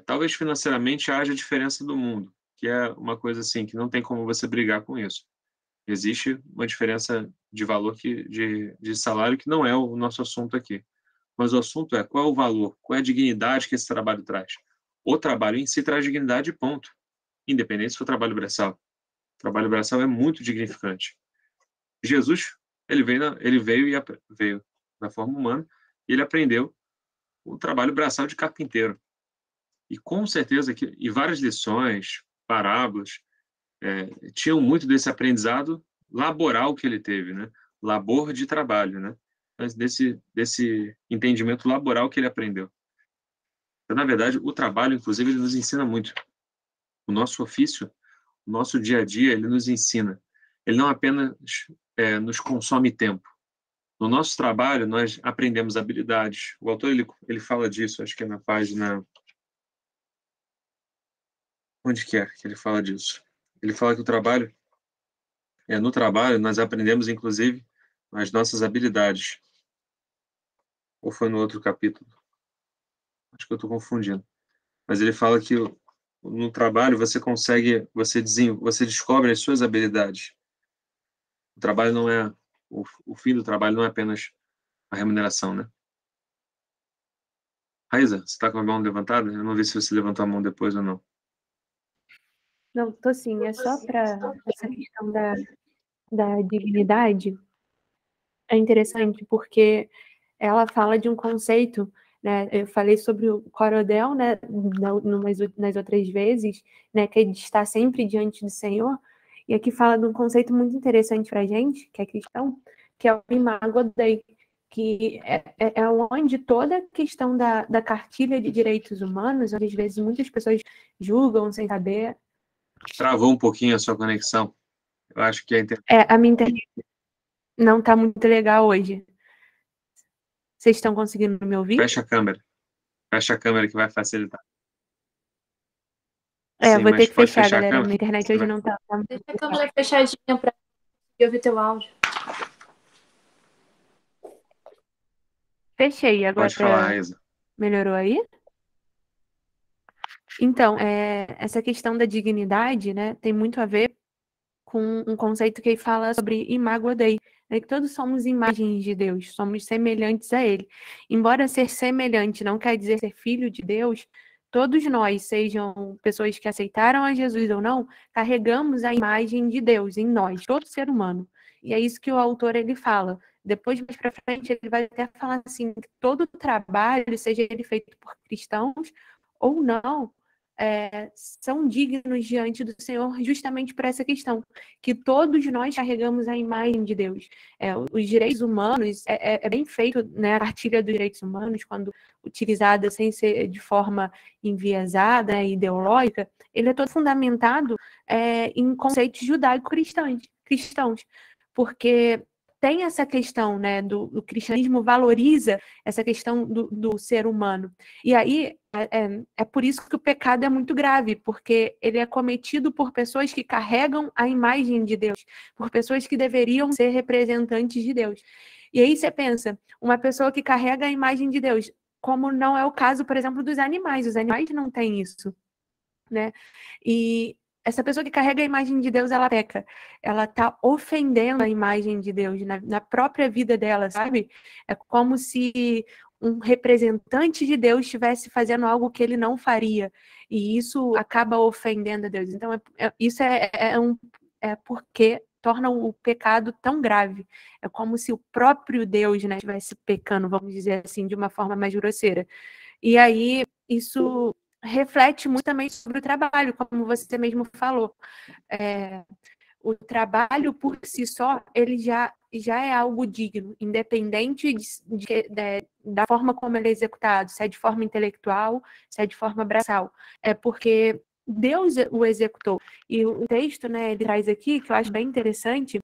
Talvez financeiramente haja diferença do mundo, que é uma coisa assim que não tem como você brigar com isso. Existe uma diferença de valor de salário que não é o nosso assunto aqui. Mas o assunto é qual é o valor, qual é a dignidade que esse trabalho traz. O trabalho em si traz dignidade, ponto. Independente se for trabalho braçal. O trabalho braçal é muito dignificante. Jesus, ele veio na forma humana e ele aprendeu o trabalho braçal de carpinteiro. E com certeza e várias lições, parábolas, tinham muito desse aprendizado laboral que ele teve, né? Labor de trabalho, né? Mas desse entendimento laboral que ele aprendeu. Então, na verdade, o trabalho, inclusive, ele nos ensina muito. O nosso ofício, o nosso dia a dia, ele nos ensina. Ele não apenas nos consome tempo. No nosso trabalho, nós aprendemos habilidades. O autor, ele fala disso, acho que é na página... Onde que ele fala disso? Ele fala que no trabalho, nós aprendemos, inclusive, as nossas habilidades. Ou foi no outro capítulo? Acho que eu estou confundindo. Mas ele fala que no trabalho você descobre as suas habilidades. O trabalho não é... O fim do trabalho não é apenas a remuneração, né? Raíza, você está com a mão levantada? Eu não vi se você levantou a mão depois ou não. Não, tô sim. É só para essa questão da dignidade. É interessante porque ela fala de um conceito, né? Eu falei sobre o Corodel, né? Nas outras vezes, né? Que ele está sempre diante do Senhor. E aqui fala de um conceito muito interessante para a gente, que é cristão, que é o imago Dei, que é onde toda a questão da cartilha de direitos humanos, onde às vezes muitas pessoas julgam sem saber. Travou um pouquinho a sua conexão. Eu acho que a minha internet não está muito legal hoje. Vocês estão conseguindo me ouvir? Fecha a câmera. Fecha a câmera que vai facilitar. Sim, vou ter que fechar, galera. Minha internet hoje não tá muito Deixa a câmera fechadinha para ouvir teu áudio. Fechei. Agora pode falar, Raíza. Melhorou aí? Então, essa questão da dignidade, né, tem muito a ver com um conceito que ele fala sobre imago Dei, né, que todos somos imagens de Deus, somos semelhantes a Ele. Embora ser semelhante não quer dizer ser filho de Deus, todos nós, sejam pessoas que aceitaram a Jesus ou não, carregamos a imagem de Deus em nós, todo ser humano. E é isso que o autor ele fala. Depois, mais para frente, ele vai até falar assim, que todo trabalho, seja ele feito por cristãos ou não, são dignos diante do Senhor justamente por essa questão, que todos nós carregamos a imagem de Deus. Os direitos humanos, é bem feito, né, a cartilha dos direitos humanos, quando utilizada sem ser de forma enviesada, né, ideológica, ele é todo fundamentado em conceitos judaico-cristãos, porque tem essa questão, né, do cristianismo valoriza essa questão do ser humano. E aí, é por isso que o pecado é muito grave, porque ele é cometido por pessoas que carregam a imagem de Deus, por pessoas que deveriam ser representantes de Deus. E aí você pensa, uma pessoa que carrega a imagem de Deus, como não é o caso, por exemplo, dos animais. Os animais não têm isso, né? E essa pessoa que carrega a imagem de Deus, ela peca. Ela tá ofendendo a imagem de Deus na própria vida dela, sabe? É como se um representante de Deus estivesse fazendo algo que ele não faria. E isso acaba ofendendo a Deus. Então, isso é porque torna o pecado tão grave. É como se o próprio Deus, né, estivesse pecando, vamos dizer assim, de uma forma mais grosseira. E aí, isso reflete muito também sobre o trabalho, como você mesmo falou. O trabalho por si só, ele já é algo digno, independente da forma como ele é executado, se é de forma intelectual, se é de forma braçal. É porque Deus o executou. E o texto, né, ele traz aqui, que eu acho bem interessante,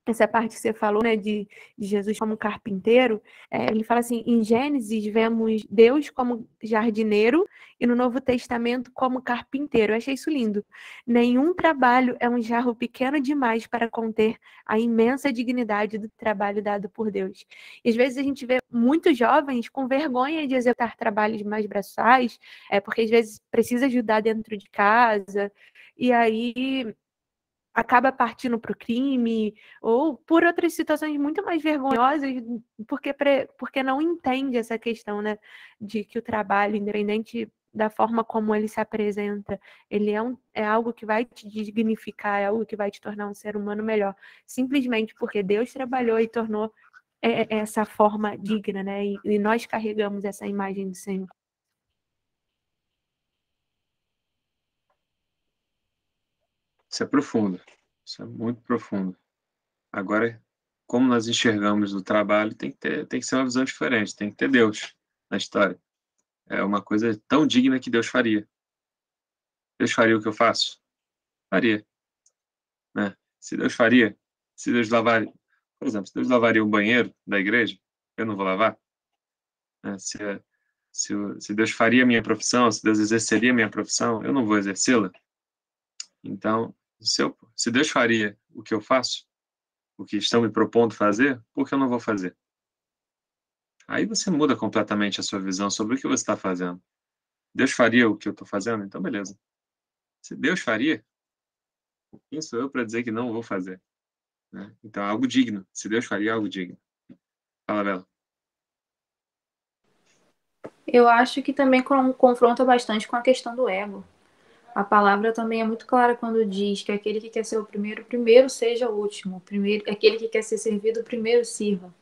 essa parte que você falou, né, de Jesus como carpinteiro, ele fala assim, em Gênesis vemos Deus como jardineiro e no Novo Testamento como carpinteiro. Eu achei isso lindo. Nenhum trabalho é um jarro pequeno demais para conter a imensa dignidade do trabalho dado por Deus. E às vezes a gente vê muitos jovens com vergonha de executar trabalhos mais braçais, porque às vezes precisa ajudar dentro de casa, e aí acaba partindo para o crime, ou por outras situações muito mais vergonhosas, porque não entende essa questão, né, de que o trabalho, independente da forma como ele se apresenta, ele é algo que vai te dignificar, é algo que vai te tornar um ser humano melhor, simplesmente porque Deus trabalhou e tornou essa forma digna, né, e nós carregamos essa imagem do Senhor. Isso é profundo. Isso é muito profundo. Agora, como nós enxergamos o trabalho, tem que ser uma visão diferente, tem que ter Deus na história. É uma coisa tão digna que Deus faria. Deus faria o que eu faço? Faria, né? Se Deus faria, se Deus lavaria, por exemplo, se Deus lavaria o banheiro da igreja, eu não vou lavar? Né? Se Deus faria a minha profissão, se Deus exerceria a minha profissão, eu não vou exercê-la? Então, se Deus faria o que eu faço, o que estão me propondo fazer, por que eu não vou fazer? Aí você muda completamente a sua visão sobre o que você está fazendo. Deus faria o que eu estou fazendo? Então, beleza. Se Deus faria, quem sou eu para dizer que não vou fazer? Né? Então, é algo digno. Se Deus faria, é algo digno. Fala, Bela. Eu acho que também confronta bastante com a questão do ego. A palavra também é muito clara quando diz que aquele que quer ser o primeiro, primeiro seja o último. Aquele que quer ser servido, primeiro sirva.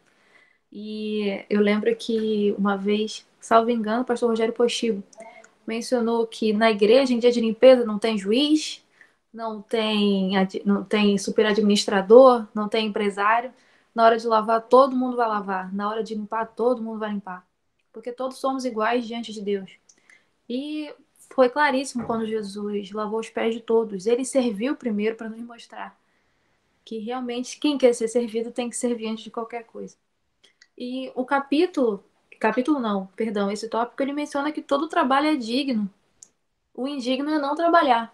E eu lembro que uma vez, salvo engano, o pastor Rogério Postigo mencionou que na igreja, em dia de limpeza, não tem juiz, não tem superadministrador, não tem empresário. Na hora de lavar, todo mundo vai lavar. Na hora de limpar, todo mundo vai limpar. Porque todos somos iguais diante de Deus. E foi claríssimo quando Jesus lavou os pés de todos. Ele serviu primeiro para nos mostrar que realmente quem quer ser servido tem que servir antes de qualquer coisa. E o capítulo não, perdão, esse tópico ele menciona que todo trabalho é digno. O indigno é não trabalhar.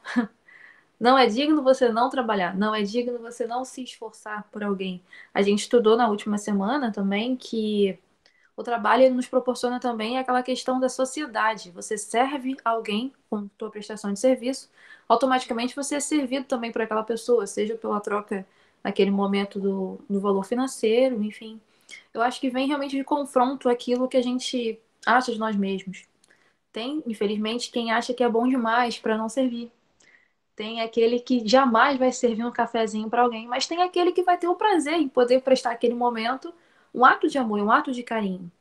Não é digno você não trabalhar. Não é digno você não se esforçar por alguém. A gente estudou na última semana também que O trabalho ele nos proporciona também aquela questão da sociedade. Você serve alguém com sua prestação de serviço, automaticamente você é servido também por aquela pessoa, seja pela troca naquele momento do valor financeiro, enfim. Eu acho que vem realmente de confronto aquilo que a gente acha de nós mesmos. Tem, infelizmente, quem acha que é bom demais para não servir. Tem aquele que jamais vai servir um cafezinho para alguém, mas tem aquele que vai ter o prazer em poder prestar aquele momento um ato de amor, um ato de carinho.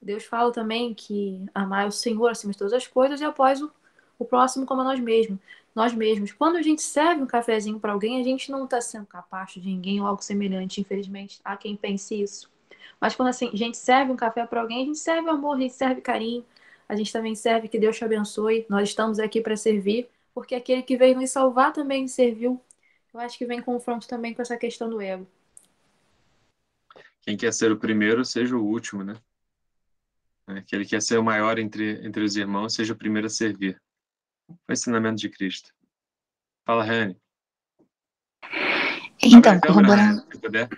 Deus fala também que amar o Senhor acima de todas as coisas e após o próximo como a nós mesmos. Nós mesmos. Quando a gente serve um cafezinho para alguém, a gente não está sendo capacho de ninguém ou algo semelhante, infelizmente. Há quem pense isso. Mas quando assim, a gente serve um café para alguém, a gente serve amor, a gente serve carinho, a gente também serve que Deus te abençoe. Nós estamos aqui para servir, porque aquele que veio nos salvar também nos serviu. Eu acho que vem confronto também com essa questão do ego. Quem quer ser o primeiro, seja o último, né? Aquele que quer ser o maior entre os irmãos, seja o primeiro a servir. O ensinamento de Cristo. Fala, Rani. Abre Então, a câmera, Rani, corroborando. se puder.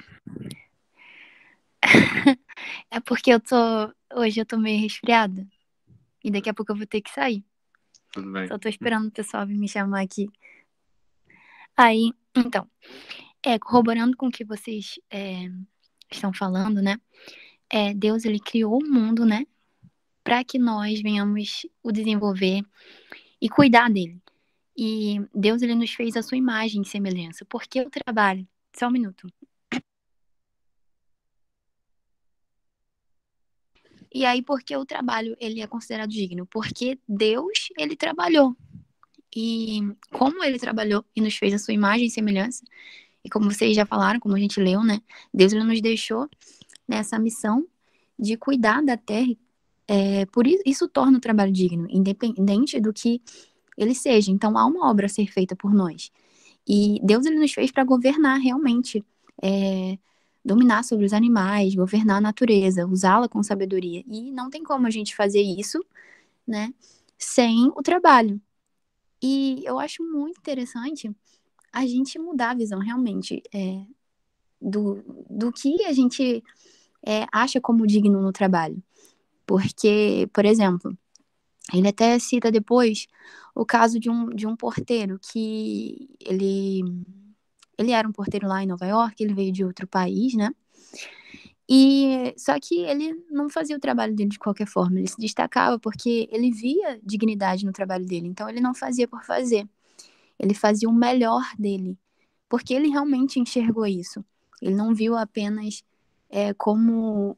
É porque hoje eu tô meio resfriada. E daqui a pouco eu vou ter que sair. Tudo bem. Só tô esperando o pessoal vir me chamar aqui. Aí, então, corroborando com o que vocês estão falando, né? Deus, ele criou o mundo, né? Para que nós venhamos o desenvolver e cuidar dele. E Deus, ele nos fez a sua imagem e semelhança. Porque o trabalho... Só um minuto. E aí, porque o trabalho, ele é considerado digno? Porque Deus, ele trabalhou. E como ele trabalhou e nos fez a sua imagem e semelhança, e como vocês já falaram, como a gente leu, né? Deus, ele nos deixou nessa missão de cuidar da terra. Por isso torna o trabalho digno, independente do que ele seja. Então, há uma obra a ser feita por nós. E Deus, ele nos fez para governar realmente, dominar sobre os animais, governar a natureza, usá-la com sabedoria. E não tem como a gente fazer isso, né, sem o trabalho. E eu acho muito interessante a gente mudar a visão realmente do que a gente acha como digno no trabalho. Porque, por exemplo, ele até cita depois o caso de um porteiro que ele era um porteiro lá em Nova York, ele veio de outro país, né? E só que ele não fazia o trabalho dele de qualquer forma, ele se destacava porque ele via dignidade no trabalho dele, então ele não fazia por fazer. Ele fazia o melhor dele, porque ele realmente enxergou isso. Ele não viu apenas como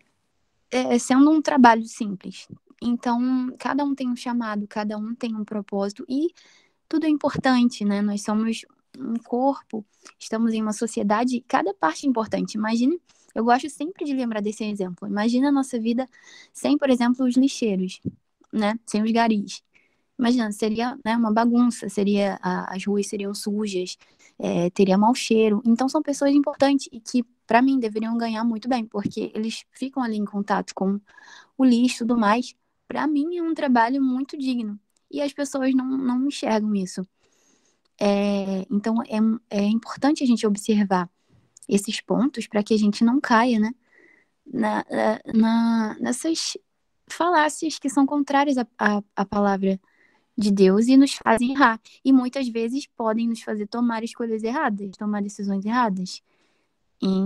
sendo um trabalho simples. Então, cada um tem um chamado, cada um tem um propósito e tudo é importante, né? Nós somos um corpo, estamos em uma sociedade, cada parte é importante. Imagine, eu gosto sempre de lembrar desse exemplo. Imagina a nossa vida sem, por exemplo, os lixeiros, né? Sem os garis. Imagina, seria, né, uma bagunça, as ruas seriam sujas, teria mau cheiro. Então são pessoas importantes e que, para mim, deveriam ganhar muito bem, porque eles ficam ali em contato com o lixo e tudo mais. Para mim é um trabalho muito digno. E as pessoas não enxergam isso. Então é importante a gente observar esses pontos para que a gente não caia, né, nessas falácias que são contrárias à palavra de Deus e nos fazem errar. E muitas vezes podem nos fazer tomar escolhas erradas, tomar decisões erradas.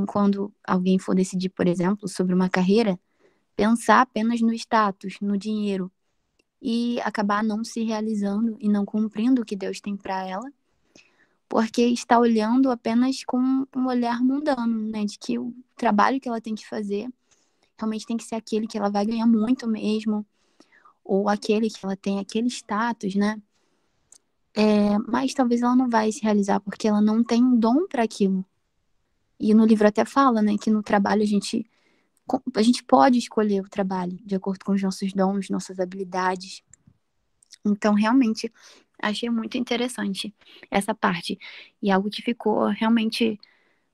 Quando alguém for decidir, por exemplo, sobre uma carreira, pensar apenas no status, no dinheiro e acabar não se realizando e não cumprindo o que Deus tem para ela, porque está olhando apenas com um olhar mundano, né, de que o trabalho que ela tem que fazer realmente tem que ser aquele que ela vai ganhar muito mesmo, ou aquele que ela tem aquele status, né? Mas talvez ela não vai se realizar porque ela não tem um dom para aquilo. E no livro até fala, né, que no trabalho a gente pode escolher o trabalho de acordo com os nossos dons, nossas habilidades. Então, realmente, achei muito interessante essa parte. E algo que ficou realmente,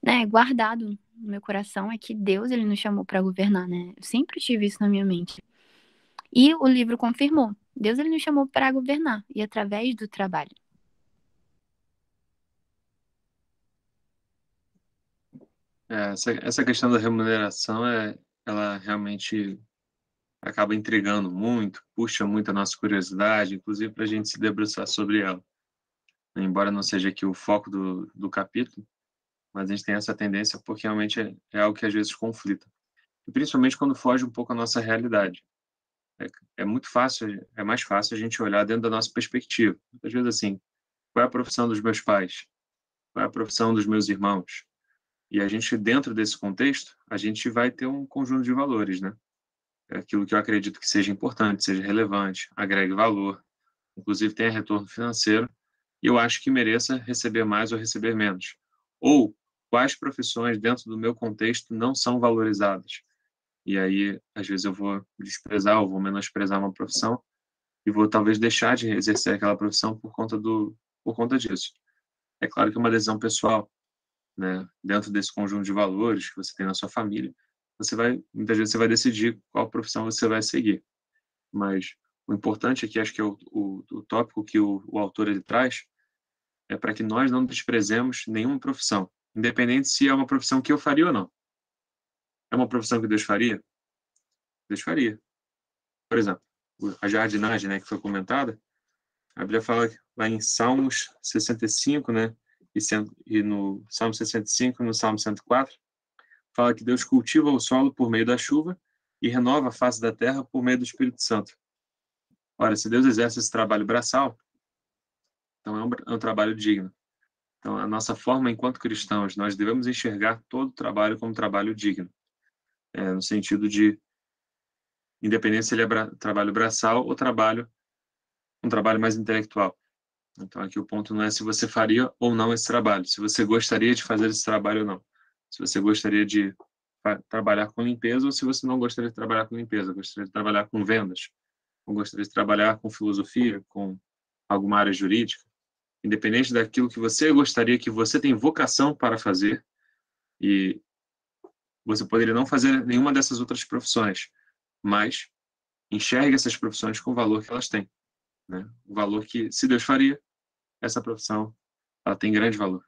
né, guardado no meu coração é que Deus, ele nos chamou para governar, né? Eu sempre tive isso na minha mente. E o livro confirmou. Deus, ele nos chamou para governar e através do trabalho. Essa questão da remuneração, ela realmente acaba intrigando muito, puxa muito a nossa curiosidade, inclusive para a gente se debruçar sobre ela. Embora não seja aqui o foco do capítulo, mas a gente tem essa tendência porque realmente é algo que às vezes conflita. E principalmente quando foge um pouco a nossa realidade. É muito fácil, é mais fácil a gente olhar dentro da nossa perspectiva. Às vezes assim, qual é a profissão dos meus pais? Qual é a profissão dos meus irmãos? E a gente, dentro desse contexto, a gente vai ter um conjunto de valores, né? É aquilo que eu acredito que seja importante, seja relevante, agregue valor, inclusive tenha retorno financeiro, e eu acho que mereça receber mais ou receber menos. Ou quais profissões dentro do meu contexto não são valorizadas. E aí, às vezes, eu vou desprezar ou vou menosprezar uma profissão e vou talvez deixar de exercer aquela profissão por conta disso. É claro que é uma decisão pessoal, né? Dentro desse conjunto de valores que você tem na sua família, muitas vezes você vai decidir qual profissão você vai seguir. Mas o importante aqui, acho que é o tópico que o autor ele traz, é para que nós não desprezemos nenhuma profissão, independente se é uma profissão que eu faria ou não. É uma profissão que Deus faria? Deus faria. Por exemplo, a jardinagem, né, que foi comentada, a Bíblia fala lá em Salmos 65, né, e no Salmo 65 e no Salmo 104, fala que Deus cultiva o solo por meio da chuva e renova a face da terra por meio do Espírito Santo. Ora, se Deus exerce esse trabalho braçal, então é um trabalho digno. Então, a nossa forma enquanto cristãos, nós devemos enxergar todo o trabalho como trabalho digno. No sentido de, independente se ele é trabalho braçal ou um trabalho mais intelectual. Então, aqui o ponto não é se você faria ou não esse trabalho, se você gostaria de fazer esse trabalho ou não. Se você gostaria de trabalhar com limpeza ou se você não gostaria de trabalhar com limpeza, gostaria de trabalhar com vendas, ou gostaria de trabalhar com filosofia, com alguma área jurídica. Independente daquilo que você gostaria, que você tem vocação para fazer, e você poderia não fazer nenhuma dessas outras profissões, mas enxergue essas profissões com o valor que elas têm, né? O valor que, se Deus faria, essa profissão ela tem grande valor.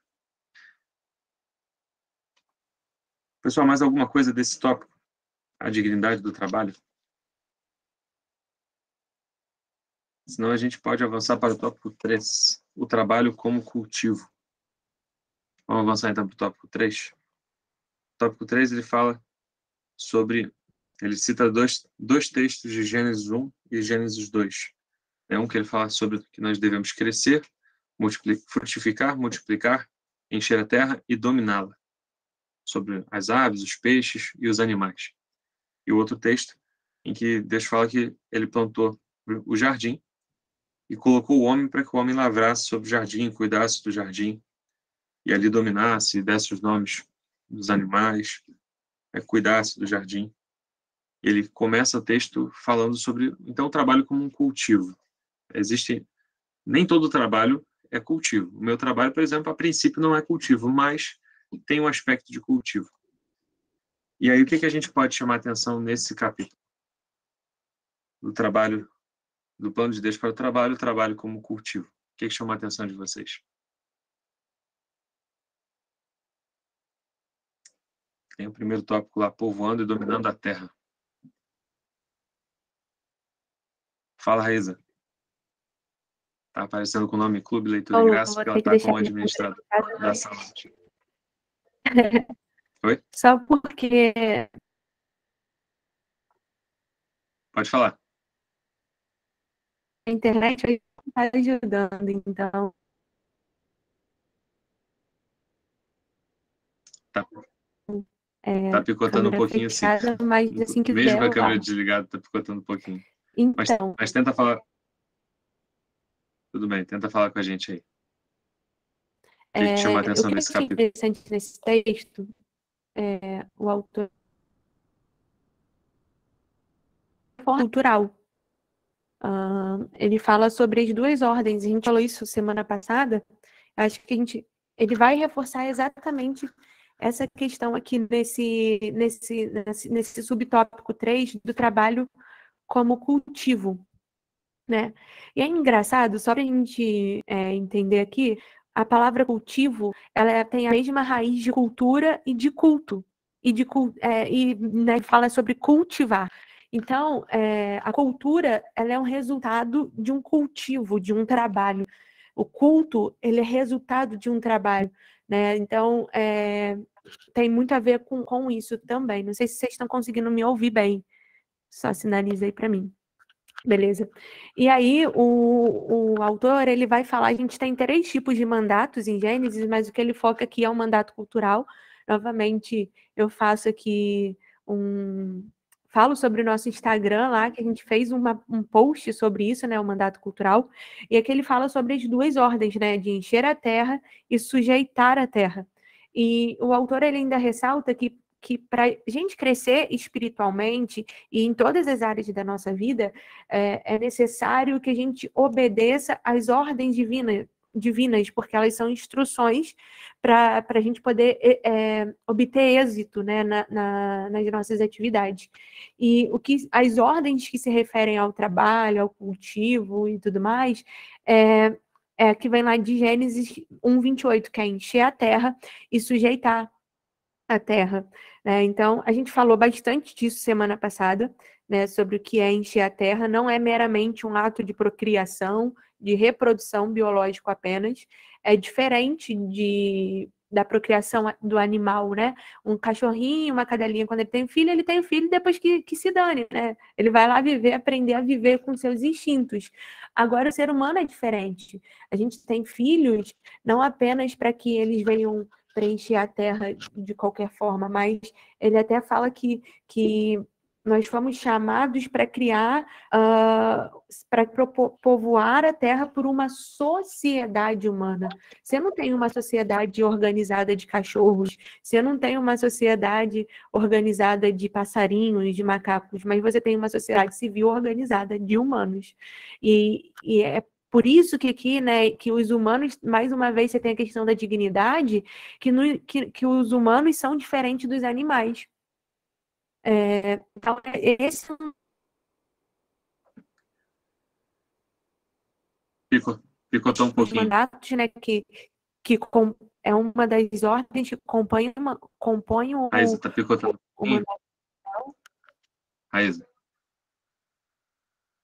Pessoal, mais alguma coisa desse tópico? A dignidade do trabalho? Senão a gente pode avançar para o tópico 3, o trabalho como cultivo. Vamos avançar então para o tópico 3. O tópico 3 ele fala ele cita dois textos de Gênesis 1 e Gênesis 2. É um que ele fala sobre que nós devemos crescer, frutificar, multiplicar, encher a terra e dominá-la. Sobre as aves, os peixes e os animais. E o outro texto em que Deus fala que ele plantou o jardim e colocou o homem para que o homem lavrasse sobre o jardim, cuidasse do jardim, e ali dominasse, desse os nomes dos animais, cuidasse do jardim. Ele começa o texto falando sobre, então, o trabalho como um cultivo. Nem todo trabalho é cultivo. O meu trabalho, por exemplo, a princípio não é cultivo, mas tem um aspecto de cultivo. E aí, o que a gente pode chamar atenção nesse capítulo? Do trabalho, do plano de Deus para o trabalho como cultivo. O que chama a atenção de vocês? Tem o primeiro tópico lá, povoando e dominando a terra. Fala, Raíza. Tá aparecendo com o nome Clube Leitura e Graça, porque ela está como administradora da sala. Oi? Só porque... Pode falar. A internet está ajudando, então... Tá picotando um pouquinho fechada, assim. Mas assim que Mesmo com a der, câmera desligada, tá picotando um pouquinho. Então, mas tenta falar. Tudo bem, tenta falar com a gente aí. O que chama a atenção nesse capítulo? O que é interessante nesse texto, o autor cultural. Ele fala sobre as duas ordens. A gente falou isso semana passada. Acho que ele vai reforçar exatamente essa questão aqui nesse subtópico 3 do trabalho como cultivo, né? E é engraçado, só para a gente entender aqui, a palavra cultivo, ela tem a mesma raiz de cultura e de culto. Né, fala sobre cultivar. Então, a cultura, ela é um resultado de um cultivo, de um trabalho. O culto, ele é resultado de um trabalho, né? Então, tem muito a ver com isso também. Não sei se vocês estão conseguindo me ouvir bem. Só sinaliza aí para mim. Beleza. E aí, o autor, ele vai falar, a gente tem 3 tipos de mandatos em Gênesis, mas o que ele foca aqui é o mandato cultural. Novamente, eu faço aqui falo sobre o nosso Instagram lá, que a gente fez um post sobre isso, né, o mandato cultural, e aqui ele fala sobre as 2 ordens, né, de encher a terra e sujeitar a terra. E o autor, ele ainda ressalta que para a gente crescer espiritualmente e em todas as áreas da nossa vida, é necessário que a gente obedeça às ordens divinas, porque elas são instruções para a gente poder obter êxito, né, nas nossas atividades. E as ordens que se referem ao trabalho, ao cultivo e tudo mais, que vem lá de Gênesis 1:28, que é encher a terra e sujeitar a terra, né? Então, a gente falou bastante disso semana passada, né, sobre o que é encher a terra. Não é meramente um ato de procriação, de reprodução biológico apenas. É diferente da procriação do animal, né? Um cachorrinho, uma cadelinha, quando ele tem filho depois que se dane, né? Ele vai lá aprender a viver com seus instintos. Agora, o ser humano é diferente. A gente tem filhos não apenas para que eles venham preencher a terra de qualquer forma, mas ele até fala que nós fomos chamados para criar, para povoar a terra por uma sociedade humana. Você não tem uma sociedade organizada de cachorros, você não tem uma sociedade organizada de passarinhos, de macacos, mas você tem uma sociedade civil organizada de humanos. E é por isso que aqui, né, que os humanos, mais uma vez, você tem a questão da dignidade, que os humanos são diferentes dos animais. Então, esse é Picotou um dos pouquinho. mandatos, né, é uma das ordens que compõe o Raíza, tá picotando um pouquinho. mandato. Raíza,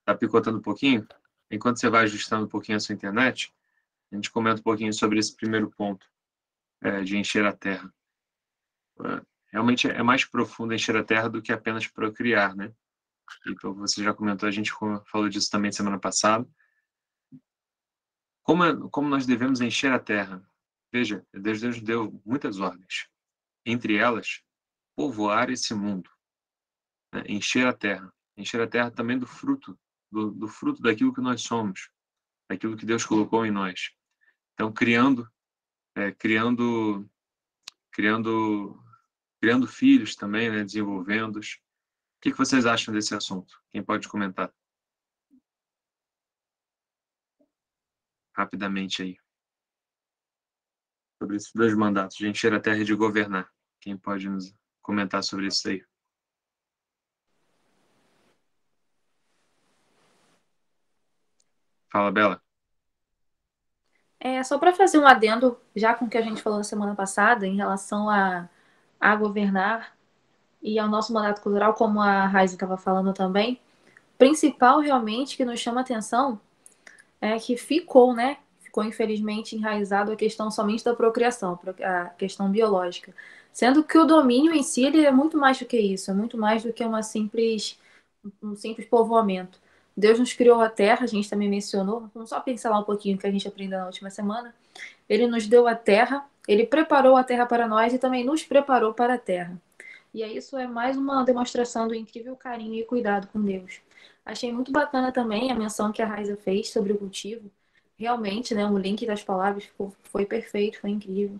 tá picotando um pouquinho? Enquanto você vai ajustando um pouquinho a sua internet, a gente comenta um pouquinho sobre esse primeiro ponto, de encher a terra. Realmente é mais profundo encher a terra do que apenas procriar, né? Então, você já comentou, a gente falou disso também semana passada. Como nós devemos encher a terra? Veja, Deus nos deu muitas ordens. Entre elas, povoar esse mundo, né? Encher a terra. Encher a terra também do fruto daquilo que nós somos, daquilo que Deus colocou em nós. Então, criando filhos também, né? Desenvolvendo-os. O que vocês acham desse assunto? Quem pode comentar? Rapidamente aí. Sobre esses 2 mandatos, de encher a terra e de governar. Quem pode nos comentar sobre isso aí? Fala, Bela. Só para fazer um adendo, já com o que a gente falou na semana passada, em relação a governar e ao nosso mandato cultural, como a Raíssa estava falando também, o principal realmente que nos chama a atenção é que ficou infelizmente enraizado a questão somente da procriação, a questão biológica. Sendo que o domínio em si ele é muito mais do que isso, é muito mais do que um simples povoamento. Deus nos criou a terra, a gente também mencionou, vamos só pensar lá um pouquinho que a gente aprendeu na última semana. Ele nos deu a terra, ele preparou a terra para nós e também nos preparou para a terra. E isso é mais uma demonstração do incrível carinho e cuidado com Deus. Achei muito bacana também a menção que a Raíssa fez sobre o cultivo. Realmente, né, o link das palavras foi perfeito, foi incrível.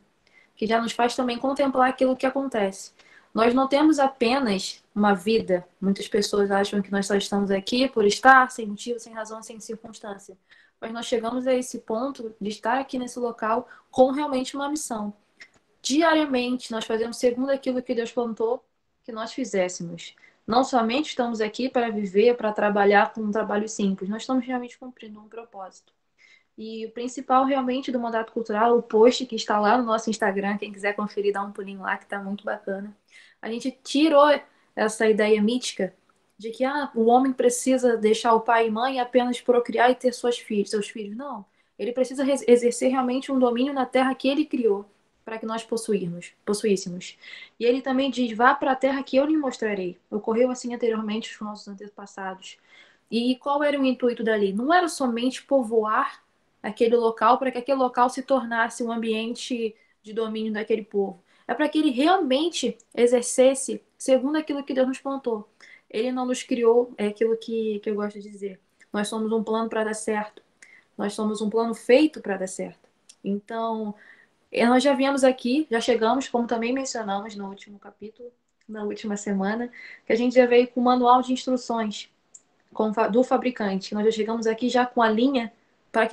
Que já nos faz também contemplar aquilo que acontece. Nós não temos apenas uma vida. Muitas pessoas acham que nós só estamos aqui por estar, sem motivo, sem razão, sem circunstância. Mas nós chegamos a esse ponto de estar aqui nesse local com realmente uma missão. Diariamente, nós fazemos segundo aquilo que Deus plantou que nós fizéssemos. Não somente estamos aqui para viver, para trabalhar com um trabalho simples, nós estamos realmente cumprindo um propósito. E o principal realmente do mandato cultural, o post que está lá no nosso Instagram, quem quiser conferir, dá um pulinho lá que está muito bacana. A gente tirou essa ideia mítica de que o homem precisa deixar o pai e mãe e apenas procriar e ter seus filhos. Não. Ele precisa exercer realmente um domínio na terra que ele criou para que nós possuíssemos. E ele também diz: vá para a terra que eu lhe mostrarei. Ocorreu assim anteriormente com nossos antepassados. E qual era o intuito dali? Não era somente povoar aquele local para que aquele local se tornasse um ambiente de domínio daquele povo. É para que ele realmente exercesse segundo aquilo que Deus nos plantou. Ele não nos criou, é aquilo que eu gosto de dizer. Nós somos um plano para dar certo. Nós somos um plano feito para dar certo. Então, nós já viemos aqui, já chegamos, como também mencionamos no último capítulo, na última semana, que a gente já veio com um manual de instruções do fabricante. Nós já chegamos aqui já com a linha para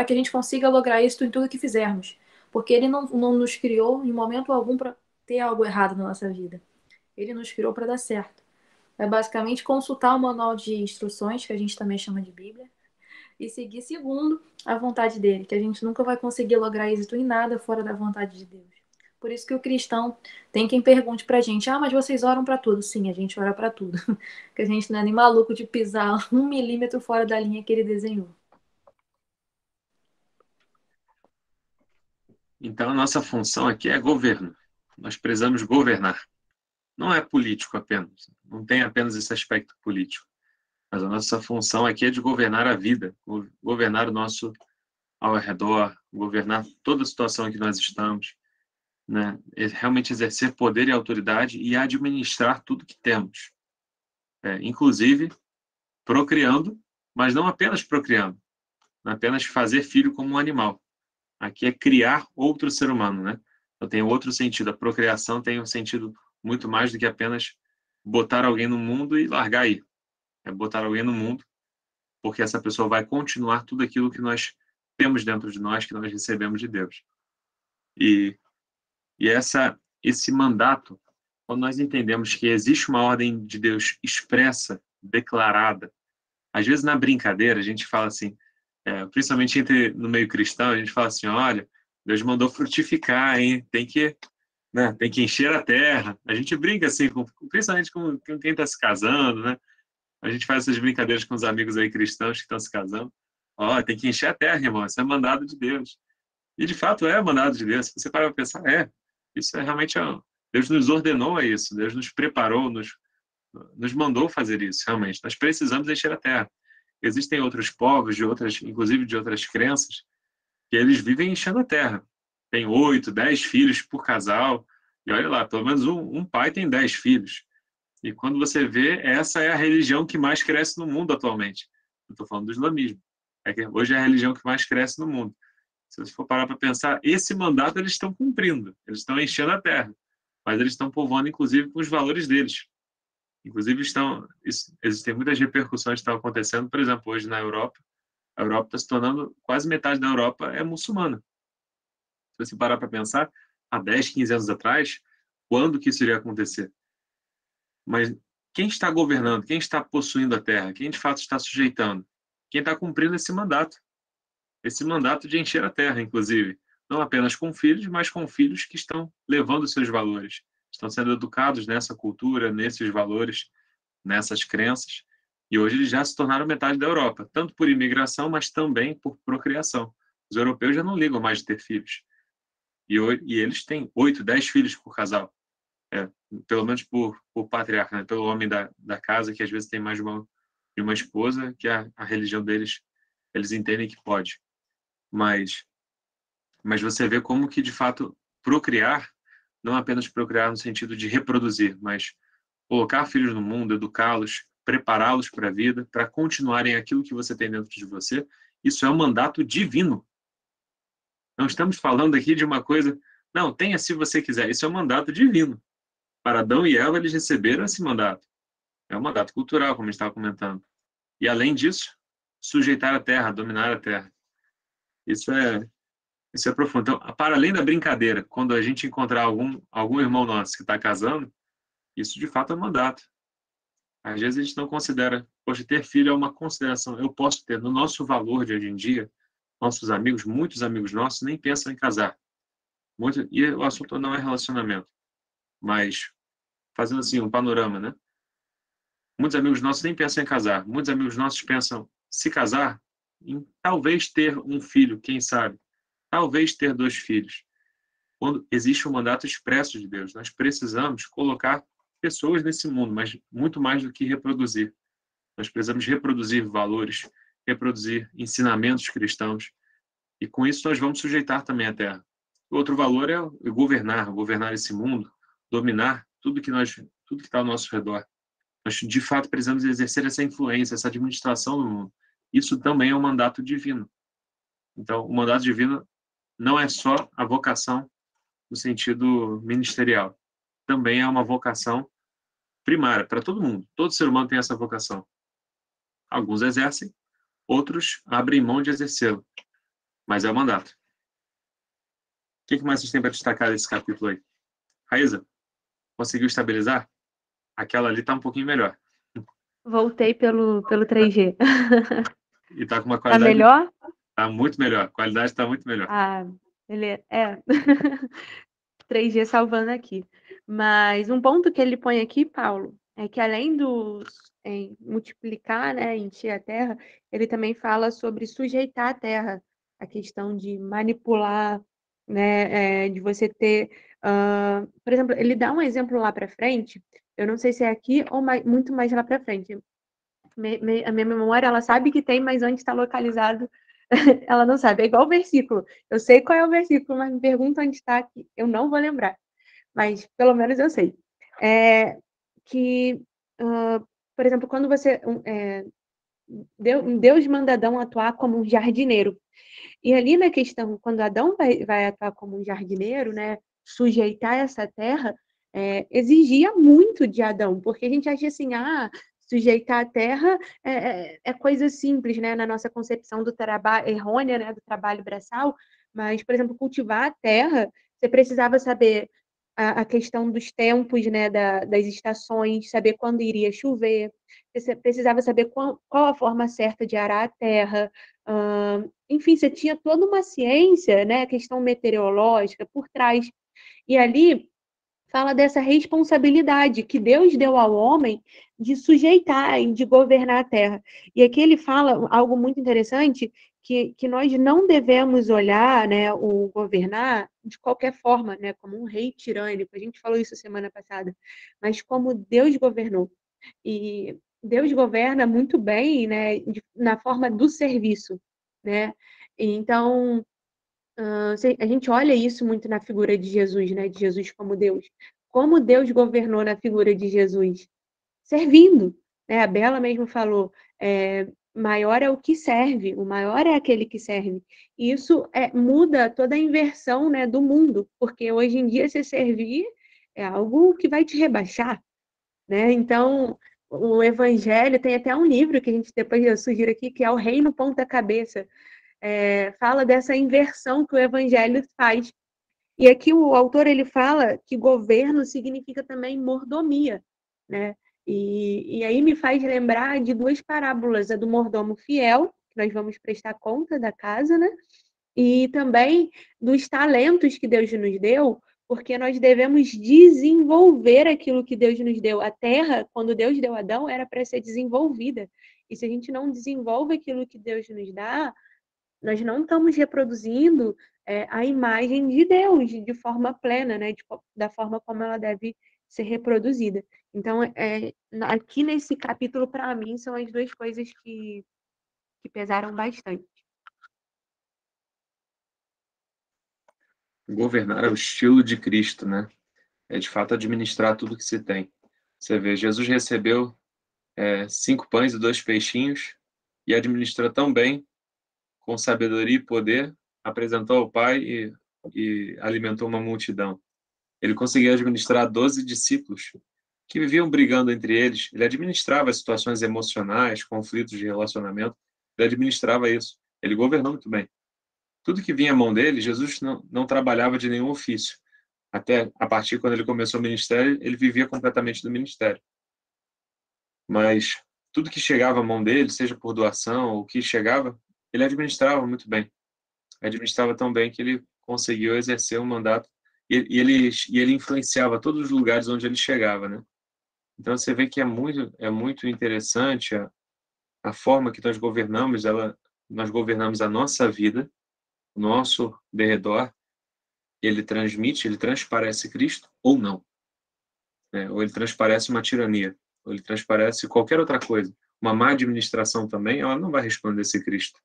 que a gente consiga lograr isso em tudo que fizermos. Porque ele não nos criou em momento algum para ter algo errado na nossa vida. Ele nos criou para dar certo. É basicamente consultar o manual de instruções, que a gente também chama de Bíblia, e seguir segundo a vontade dele, que a gente nunca vai conseguir lograr êxito em nada fora da vontade de Deus. Por isso que o cristão tem quem pergunte pra gente: mas vocês oram para tudo? Sim, a gente ora para tudo. Que a gente não é nem maluco de pisar 1 milímetro fora da linha que ele desenhou. Então, a nossa função aqui é governo. Nós precisamos governar. Não é político apenas. Não tem apenas esse aspecto político. Mas a nossa função aqui é de governar a vida, governar o nosso ao redor, governar toda a situação em que nós estamos, né? Realmente exercer poder e autoridade e administrar tudo que temos. Inclusive, procriando, mas não apenas procriando, não apenas fazer filho como um animal. Aqui é criar outro ser humano, né? Então tem outro sentido. A procriação tem um sentido muito mais do que apenas botar alguém no mundo e largar aí. É botar alguém no mundo, porque essa pessoa vai continuar tudo aquilo que nós temos dentro de nós, que nós recebemos de Deus. E esse mandato, quando nós entendemos que existe uma ordem de Deus expressa, declarada, às vezes na brincadeira a gente fala assim, principalmente no meio cristão, a gente fala assim: olha, Deus mandou frutificar, hein? Tem que encher a terra. A gente brinca assim, principalmente com quem está se casando, né? A gente faz essas brincadeiras com os amigos aí cristãos que estão se casando. Tem que encher a terra, irmão. Isso é mandado de Deus. E de fato é mandado de Deus. Se você parar para pensar, isso é realmente Deus nos ordenou a isso. Deus nos preparou, nos mandou fazer isso, realmente. Nós precisamos encher a terra. Existem outros povos, inclusive de outras crenças, que eles vivem enchendo a terra. Tem 8, 10 filhos por casal. E olha lá, pelo menos um pai tem 10 filhos. E quando você vê, essa é a religião que mais cresce no mundo atualmente. Eu estou falando do islamismo. Hoje é a religião que mais cresce no mundo. Se você for parar para pensar, esse mandato eles estão cumprindo. Eles estão enchendo a terra. Mas eles estão povoando, inclusive, com os valores deles. Inclusive, existem muitas repercussões que estão acontecendo. Por exemplo, hoje na Europa, a Europa está se tornando, quase metade da Europa é muçulmana. Se você parar para pensar, há 10, 15 anos atrás, quando que isso iria acontecer? Mas quem está governando, quem está possuindo a terra, quem de fato está sujeitando? Quem está cumprindo esse mandato de encher a terra, inclusive. Não apenas com filhos, mas com filhos que estão levando seus valores, estão sendo educados nessa cultura, nesses valores, nessas crenças. E hoje eles já se tornaram metade da Europa, tanto por imigração, mas também por procriação. Os europeus já não ligam mais de ter filhos. E eles têm 8, 10 filhos por casal. Pelo menos por patriarca, né? Pelo homem da casa, que às vezes tem mais de uma esposa, que a religião deles, eles entendem que pode. Mas você vê como que, de fato, procriar, não apenas procriar no sentido de reproduzir, mas colocar filhos no mundo, educá-los, prepará-los para a vida, para continuarem aquilo que você tem dentro de você, isso é um mandato divino. Não estamos falando aqui de uma coisa... Não, tenha se você quiser. Isso é um mandato divino. Para Adão e Eva, eles receberam esse mandato. É um mandato cultural, como a gente estava comentando. E, além disso, sujeitar a terra, dominar a terra. Isso é profundo. Então, para além da brincadeira, quando a gente encontrar algum irmão nosso que está casando, isso, de fato, é um mandato. Às vezes, a gente não considera... Poxa, ter filho é uma consideração. Eu posso ter. No nosso valor de hoje em dia, nossos amigos, muitos amigos nossos, nem pensam em casar. E o assunto não é relacionamento. Mas, fazendo assim um panorama, né? Muitos amigos nossos nem pensam em casar. Muitos amigos nossos pensam se casar, em talvez ter um filho, quem sabe? Talvez ter 2 filhos. Quando existe um mandato expresso de Deus, nós precisamos colocar pessoas nesse mundo, mas muito mais do que reproduzir. Nós precisamos reproduzir valores, reproduzir ensinamentos cristãos, e com isso nós vamos sujeitar também a terra. O outro valor é governar esse mundo, dominar tudo que está ao nosso redor. Nós, de fato, precisamos exercer essa influência, essa administração do mundo. Isso também é um mandato divino. Então, o mandato divino não é só a vocação no sentido ministerial. Também é uma vocação primária para todo mundo. Todo ser humano tem essa vocação. Alguns exercem, outros abrem mão de exercê-lo. Mas é o mandato. O que mais vocês têm para destacar desse capítulo aí? Raíza, conseguiu estabilizar? Aquela ali está um pouquinho melhor. Voltei pelo 3G. E está com uma Tá qualidade... melhor? Está muito melhor. A qualidade está muito melhor. Ah, beleza. 3G salvando aqui. Mas um ponto que ele põe aqui, Paulo, é que além do multiplicar, né, encher a terra, ele também fala sobre sujeitar a terra, a questão de manipular, né, de você ter, por exemplo, ele dá um exemplo lá para frente, eu não sei se é aqui ou muito mais lá para frente. A minha memória, ela sabe que tem, mas onde está localizado, ela não sabe. É igual o versículo. Eu sei qual é o versículo, mas me pergunta onde está aqui. Eu não vou lembrar. Mas pelo menos eu sei. Por exemplo, quando Deus manda Adão atuar como um jardineiro. E ali na questão, quando Adão vai atuar como um jardineiro, né, sujeitar essa terra, exigia muito de Adão, porque a gente acha assim, sujeitar a terra é coisa simples, né, na nossa concepção do trabalho errônea, né, do trabalho braçal, mas, por exemplo, cultivar a terra, você precisava saber a questão dos tempos, né, das estações, saber quando iria chover, você precisava saber qual a forma certa de arar a terra, enfim, você tinha toda uma ciência, né, questão meteorológica por trás. E ali fala dessa responsabilidade que Deus deu ao homem de sujeitar e de governar a terra. E aqui ele fala algo muito interessante, que nós não devemos olhar, né, o governar de qualquer forma, né, como um rei tirânico. A gente falou isso semana passada, mas como Deus governou. E Deus governa muito bem, né, na forma do serviço, né? Então, a gente olha isso muito na figura de Jesus, né? De Jesus como Deus. Como Deus governou na figura de Jesus? Servindo, né? A Bela mesmo falou, maior é o que serve, o maior é aquele que serve. E isso muda toda a inversão, né, do mundo, porque hoje em dia se servir é algo que vai te rebaixar, né? Então, o Evangelho tem até um livro que a gente depois eu sugiro aqui, que é o Reino Ponta Cabeça, fala dessa inversão que o Evangelho faz. E aqui o autor ele fala que governo significa também mordomia, né? E aí me faz lembrar de 2 parábolas, a do mordomo fiel, que nós vamos prestar conta da casa, né? E também dos talentos que Deus nos deu, porque nós devemos desenvolver aquilo que Deus nos deu. A terra, quando Deus deu a Adão, era para ser desenvolvida. E se a gente não desenvolve aquilo que Deus nos dá, nós não estamos reproduzindo a imagem de Deus de forma plena, né? Da forma como ela deve ser reproduzida. Então, aqui nesse capítulo, para mim, são as 2 coisas que pesaram bastante. Governar é o estilo de Cristo, né? É, de fato, administrar tudo que se tem. Você vê, Jesus recebeu 5 pães e 2 peixinhos e administrou tão bem, com sabedoria e poder, apresentou ao Pai e alimentou uma multidão. Ele conseguiu administrar 12 discípulos que viviam brigando entre eles. Ele administrava as situações emocionais, conflitos de relacionamento. Ele administrava isso. Ele governou muito bem. Tudo que vinha à mão dele, Jesus não trabalhava de nenhum ofício. Até a partir quando ele começou o ministério, ele vivia completamente do ministério. Mas tudo que chegava à mão dele, seja por doação ou que chegava, ele administrava muito bem. Administrava tão bem que ele conseguiu exercer um mandato e ele influenciava todos os lugares onde ele chegava, né? Então você vê que é muito interessante a forma que nós governamos, nós governamos a nossa vida, o nosso derredor, ele transparece Cristo ou não, né? Ou ele transparece uma tirania, ou ele transparece qualquer outra coisa. Uma má administração também, ela não vai resplandecer Cristo,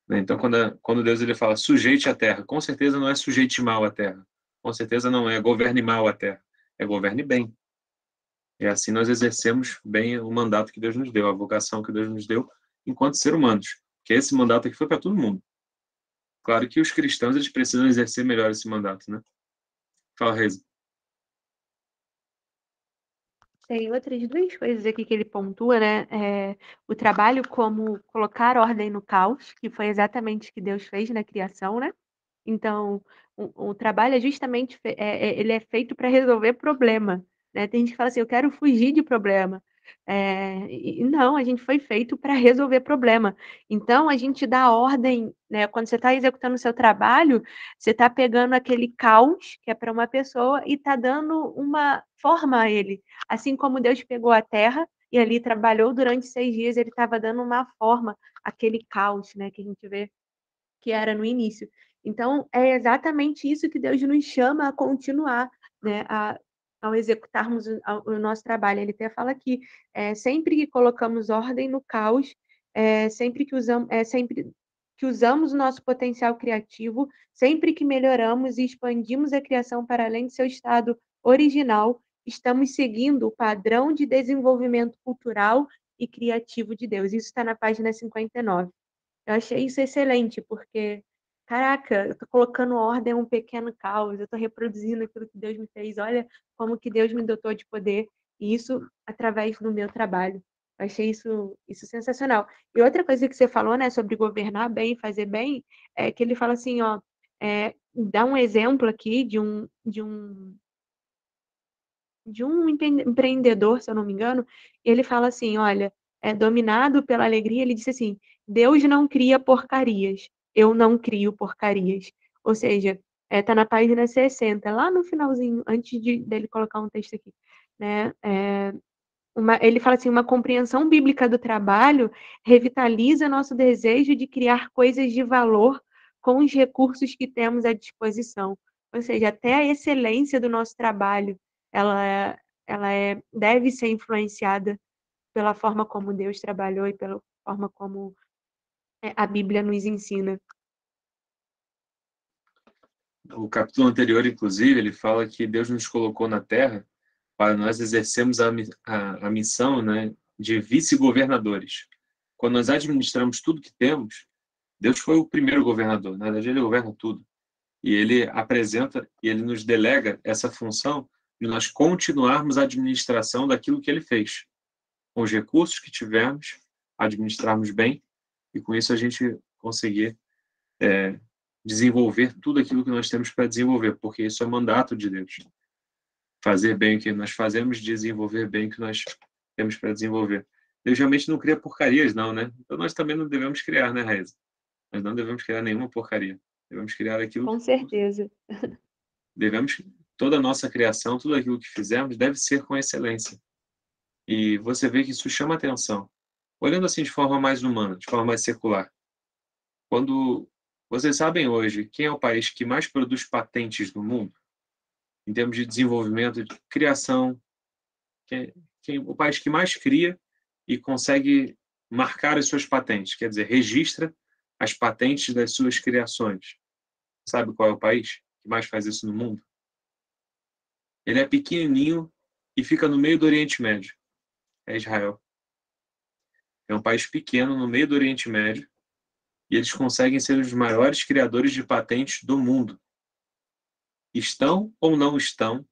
né? Então, quando Deus ele fala sujeite a terra, com certeza não é sujeite mal a terra, com certeza não é governe mal a terra, é governe bem. E assim nós exercemos bem o mandato que Deus nos deu, a vocação que Deus nos deu enquanto seres humanos, que esse mandato aqui foi para todo mundo. Claro que os cristãos eles precisam exercer melhor esse mandato, né? Fala, Reisa. Tem outras duas coisas aqui que ele pontua, né? O trabalho como colocar ordem no caos, que foi exatamente o que Deus fez na criação, né? Então, o trabalho é justamente, ele é feito para resolver problema, né? Tem gente que fala assim, eu quero fugir de problema. E não, a gente foi feito para resolver problema. Então, a gente dá ordem, né? Quando você está executando o seu trabalho, você está pegando aquele caos, que é para uma pessoa, e está dando uma forma a ele. Assim como Deus pegou a terra e ali trabalhou durante 6 dias, ele estava dando uma forma àquele caos, né? Que a gente vê que era no início. Então, é exatamente isso que Deus nos chama a continuar, né, ao executarmos o nosso trabalho. Ele até fala que sempre que colocamos ordem no caos, sempre que usamos o nosso potencial criativo, sempre que melhoramos e expandimos a criação para além de seu estado original, estamos seguindo o padrão de desenvolvimento cultural e criativo de Deus. Isso está na página 59. Eu achei isso excelente, porque, caraca, eu tô colocando ordem a um pequeno caos, eu tô reproduzindo aquilo que Deus me fez, olha como que Deus me dotou de poder, e isso através do meu trabalho. Eu achei isso sensacional. E outra coisa que você falou, né, sobre governar bem, fazer bem, é que ele fala assim, ó, dá um exemplo aqui de um empreendedor, se eu não me engano, e ele fala assim: olha, dominado pela alegria, ele disse assim: Deus não cria porcarias, eu não crio porcarias. Ou seja, tá na página 60, lá no finalzinho, antes dele colocar um texto aqui, né? Ele fala assim: uma compreensão bíblica do trabalho revitaliza nosso desejo de criar coisas de valor com os recursos que temos à disposição. Ou seja, até a excelência do nosso trabalho, deve ser influenciada pela forma como Deus trabalhou e pela forma como a Bíblia nos ensina. O capítulo anterior, inclusive, ele fala que Deus nos colocou na Terra para nós exercermos a missão, né, de vice-governadores. Quando nós administramos tudo que temos, Deus foi o primeiro governador. Na verdade, ele governa tudo. E ele apresenta e ele nos delega essa função de nós continuarmos a administração daquilo que ele fez. Com os recursos que tivermos, administrarmos bem e com isso a gente conseguir desenvolver tudo aquilo que nós temos para desenvolver, porque isso é mandato de Deus. Fazer bem o que nós fazemos, desenvolver bem o que nós temos para desenvolver. Deus realmente não cria porcarias, não, né? Então nós também não devemos criar, né, Raíssa? Nós não devemos criar nenhuma porcaria. Devemos criar aquilo. Com certeza. Toda a nossa criação, tudo aquilo que fizermos, deve ser com excelência. E você vê que isso chama atenção. Olhando assim de forma mais humana, de forma mais secular. Quando vocês sabem hoje quem é o país que mais produz patentes no mundo, em termos de desenvolvimento, de criação, o país que mais cria e consegue marcar as suas patentes, quer dizer, registra as patentes das suas criações. Sabe qual é o país que mais faz isso no mundo? Ele é pequenininho e fica no meio do Oriente Médio. É Israel. É um país pequeno no meio do Oriente Médio e eles conseguem ser os maiores criadores de patentes do mundo. Estão ou não estão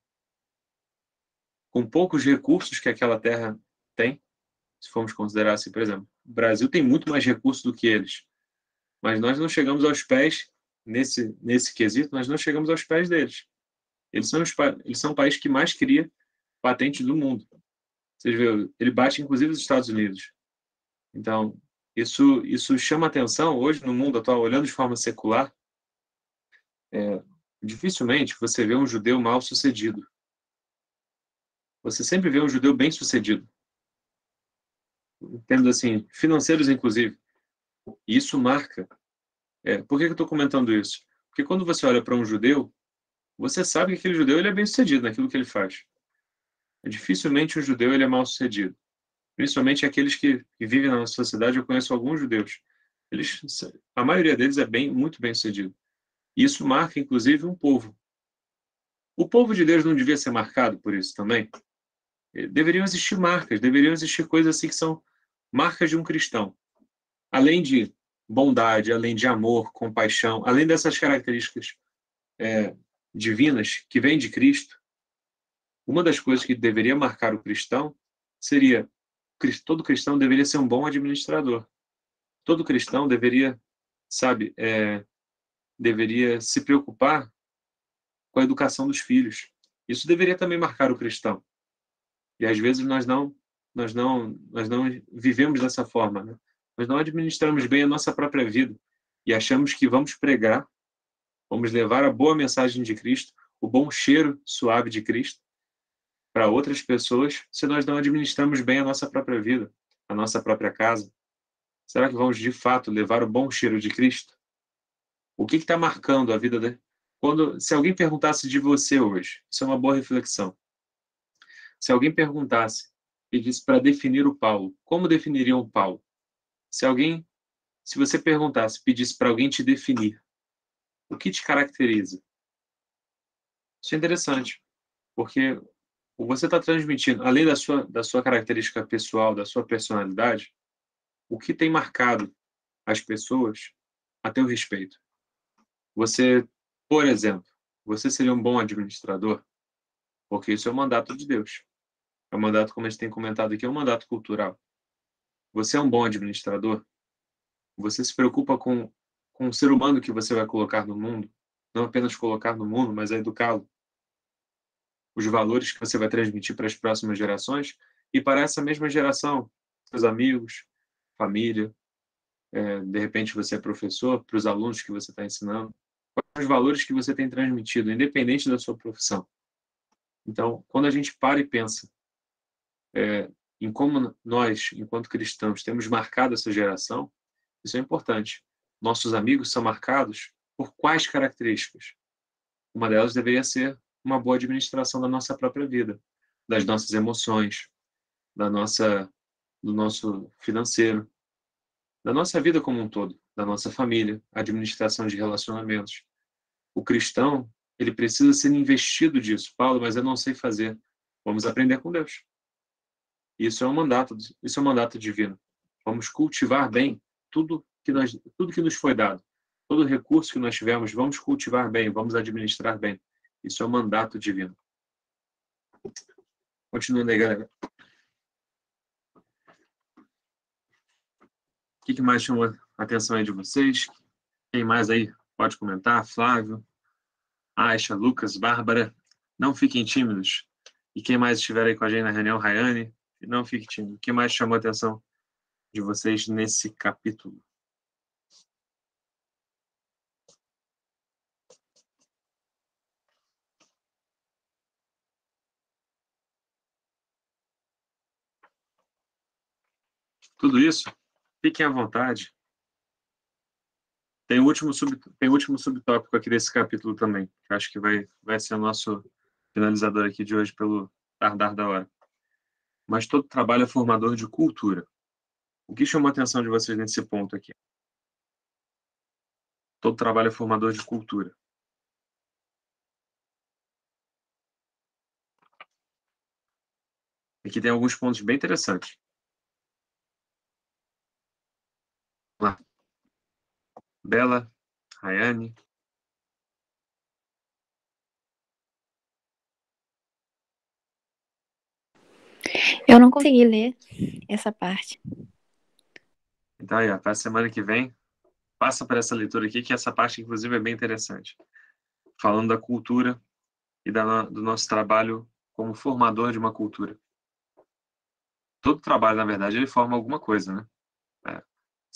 com poucos recursos que aquela terra tem, se formos considerar assim, por exemplo, o Brasil tem muito mais recursos do que eles, mas nós não chegamos aos pés, nesse quesito, nós não chegamos aos pés deles. Eles são o país que mais cria patentes do mundo. Vocês viram, ele bate inclusive os Estados Unidos. Então, isso chama atenção hoje no mundo atual, olhando de forma secular. Dificilmente você vê um judeu mal sucedido. você sempre vê um judeu bem-sucedido. Tendo assim, financeiros inclusive. E isso marca. Por que eu estou comentando isso? Porque quando você olha para um judeu, você sabe que aquele judeu ele é bem-sucedido naquilo que ele faz. Dificilmente um judeu ele é mal-sucedido. Principalmente aqueles que vivem na nossa sociedade, eu conheço alguns judeus. A maioria deles é muito bem-sucedido. E isso marca, inclusive, um povo. O povo de Deus não devia ser marcado por isso também? Deveriam existir marcas, deveriam existir coisas assim que são marcas de um cristão. Além de bondade, além de amor, compaixão, além dessas características divinas que vêm de Cristo, uma das coisas que deveria marcar o cristão seria todo cristão deveria ser um bom administrador. Todo cristão deveria, deveria se preocupar com a educação dos filhos. Isso deveria também marcar o cristão. E às vezes nós não vivemos dessa forma, né? Nós não administramos bem a nossa própria vida e achamos que vamos pregar, vamos levar a boa mensagem de Cristo, o bom cheiro suave de Cristo para outras pessoas, se nós não administramos bem a nossa própria vida, a nossa própria casa. Será que vamos de fato levar o bom cheiro de Cristo? O que está marcando a vida dele? Se alguém perguntasse de você hoje, isso é uma boa reflexão. Se alguém perguntasse, pedisse para definir o Paulo, como definiriam o Paulo? Se você perguntasse, pedisse para alguém te definir, o que te caracteriza? Isso é interessante, porque você está transmitindo, além da sua característica pessoal, da sua personalidade, o que tem marcado as pessoas a teu respeito. Você, por exemplo, você seria um bom administrador? Porque isso é um mandato de Deus. É um mandato, como a gente tem comentado aqui, é um mandato cultural. Você é um bom administrador? Você se preocupa com o ser humano que você vai colocar no mundo? Não apenas colocar no mundo, mas a educá-lo. Os valores que você vai transmitir para as próximas gerações e para essa mesma geração, seus amigos, família, de repente você é professor, para os alunos que você está ensinando. Quais os valores que você tem transmitido, independente da sua profissão? Então, quando a gente para e pensa em como nós, enquanto cristãos, temos marcado essa geração, isso é importante. Nossos amigos são marcados por quais características? Uma delas deveria ser uma boa administração da nossa própria vida, das nossas emoções, do nosso financeiro, da nossa vida como um todo, da nossa família, administração de relacionamentos. O cristão, ele precisa ser investido disso. Paulo, mas eu não sei fazer. Vamos aprender com Deus. Isso é um mandato divino. Vamos cultivar bem tudo que nos foi dado. Todo recurso que nós tivermos, vamos cultivar bem, vamos administrar bem. Isso é um mandato divino. Continuando aí, galera. O que mais chamou a atenção aí de vocês? Quem mais aí pode comentar? Flávio, Aisha, Lucas, Bárbara. Não fiquem tímidos. E quem mais estiver aí com a gente na reunião, Rayane, não fique tímido. O que mais chamou a atenção de vocês nesse capítulo? Tudo isso? Fiquem à vontade. Tem o último subtópico aqui desse capítulo também, que acho que vai ser o nosso finalizador aqui de hoje pelo tardar da hora. Mas todo trabalho é formador de cultura. O que chamou a atenção de vocês nesse ponto aqui? Todo trabalho é formador de cultura. Aqui tem alguns pontos bem interessantes. Vamos lá. Bela, Rayane. Eu não consegui ler essa parte. Então, aí, para a semana que vem, passa para essa leitura aqui, que essa parte, inclusive, é bem interessante. Falando da cultura e do nosso trabalho como formador de uma cultura. Todo trabalho, na verdade, ele forma alguma coisa, né?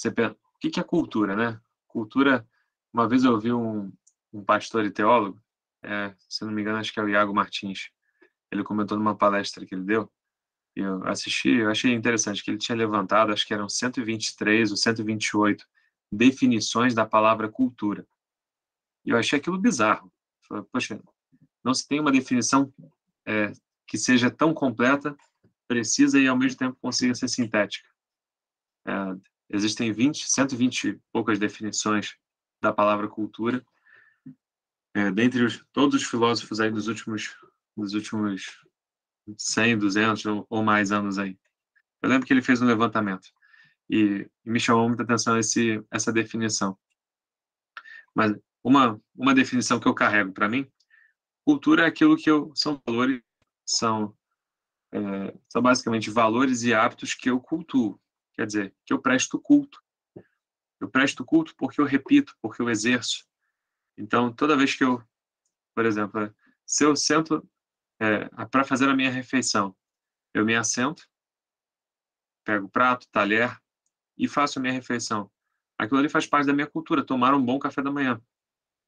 O que é cultura, né? Cultura, uma vez eu ouvi um pastor e teólogo, se não me engano, acho que é o Iago Martins, ele comentou numa palestra que ele deu, e eu assisti, eu achei interessante que ele tinha levantado, acho que eram 123 ou 128 definições da palavra cultura. E eu achei aquilo bizarro. Falei, poxa, não se tem uma definição que seja tão completa, precisa e ao mesmo tempo consiga ser sintética. Existem 120 e poucas definições da palavra cultura, dentre todos os filósofos aí dos últimos 100, 200 ou mais anos aí. Eu lembro que ele fez um levantamento e me chamou muita atenção essa definição. Mas uma definição que eu carrego para mim, cultura é aquilo que são valores, são basicamente valores e hábitos que eu cultuo, quer dizer, que eu presto culto. Eu presto culto porque eu repito, porque eu exerço. Então, toda vez que eu, por exemplo, se eu sento para fazer a minha refeição, eu me assento, pego o prato, talher e faço a minha refeição. Aquilo ali faz parte da minha cultura, tomar um bom café da manhã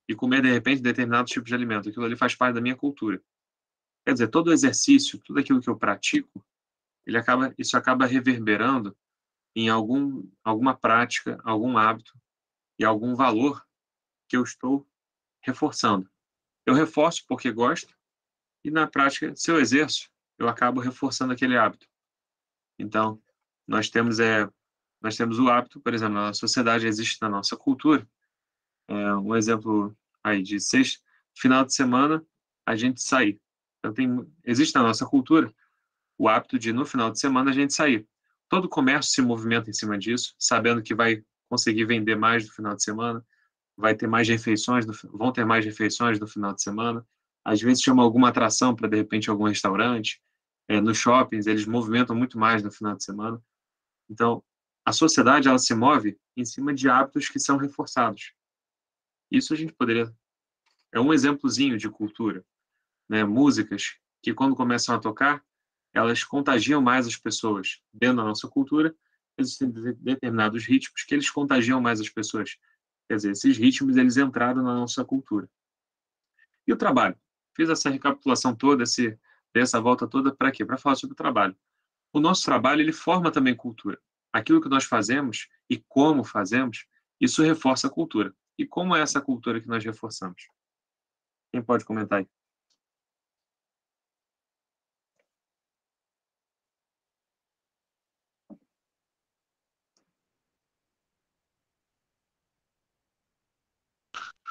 e comer, de repente, determinados tipos de alimento. Aquilo ali faz parte da minha cultura. Quer dizer, todo exercício, tudo aquilo que eu pratico, isso acaba reverberando em alguma prática, algum hábito e algum valor que eu estou reforçando. Eu reforço porque gosto e, na prática, se eu exerço, eu acabo reforçando aquele hábito. Então, nós temos o hábito, por exemplo, na nossa sociedade, existe na nossa cultura, um exemplo aí de final de semana, a gente sair. Então, existe na nossa cultura o hábito de, no final de semana, a gente sair. Todo comércio se movimenta em cima disso, sabendo que vai conseguir vender mais no final de semana, vão ter mais refeições no final de semana. Às vezes chama alguma atração para, de repente, algum restaurante. Nos shoppings, eles movimentam muito mais no final de semana. Então, a sociedade, ela se move em cima de hábitos que são reforçados. Isso a gente poderia... É um exemplozinho de cultura, né? Músicas que, quando começam a tocar, elas contagiam mais as pessoas. Dentro da nossa cultura, existem determinados ritmos que eles contagiam mais as pessoas. Quer dizer, esses ritmos, eles entraram na nossa cultura. E o trabalho? Fiz essa recapitulação toda, essa volta toda, para quê? Para falar sobre o trabalho. O nosso trabalho, ele forma também cultura. Aquilo que nós fazemos e como fazemos, isso reforça a cultura. E como é essa cultura que nós reforçamos? Quem pode comentar aí?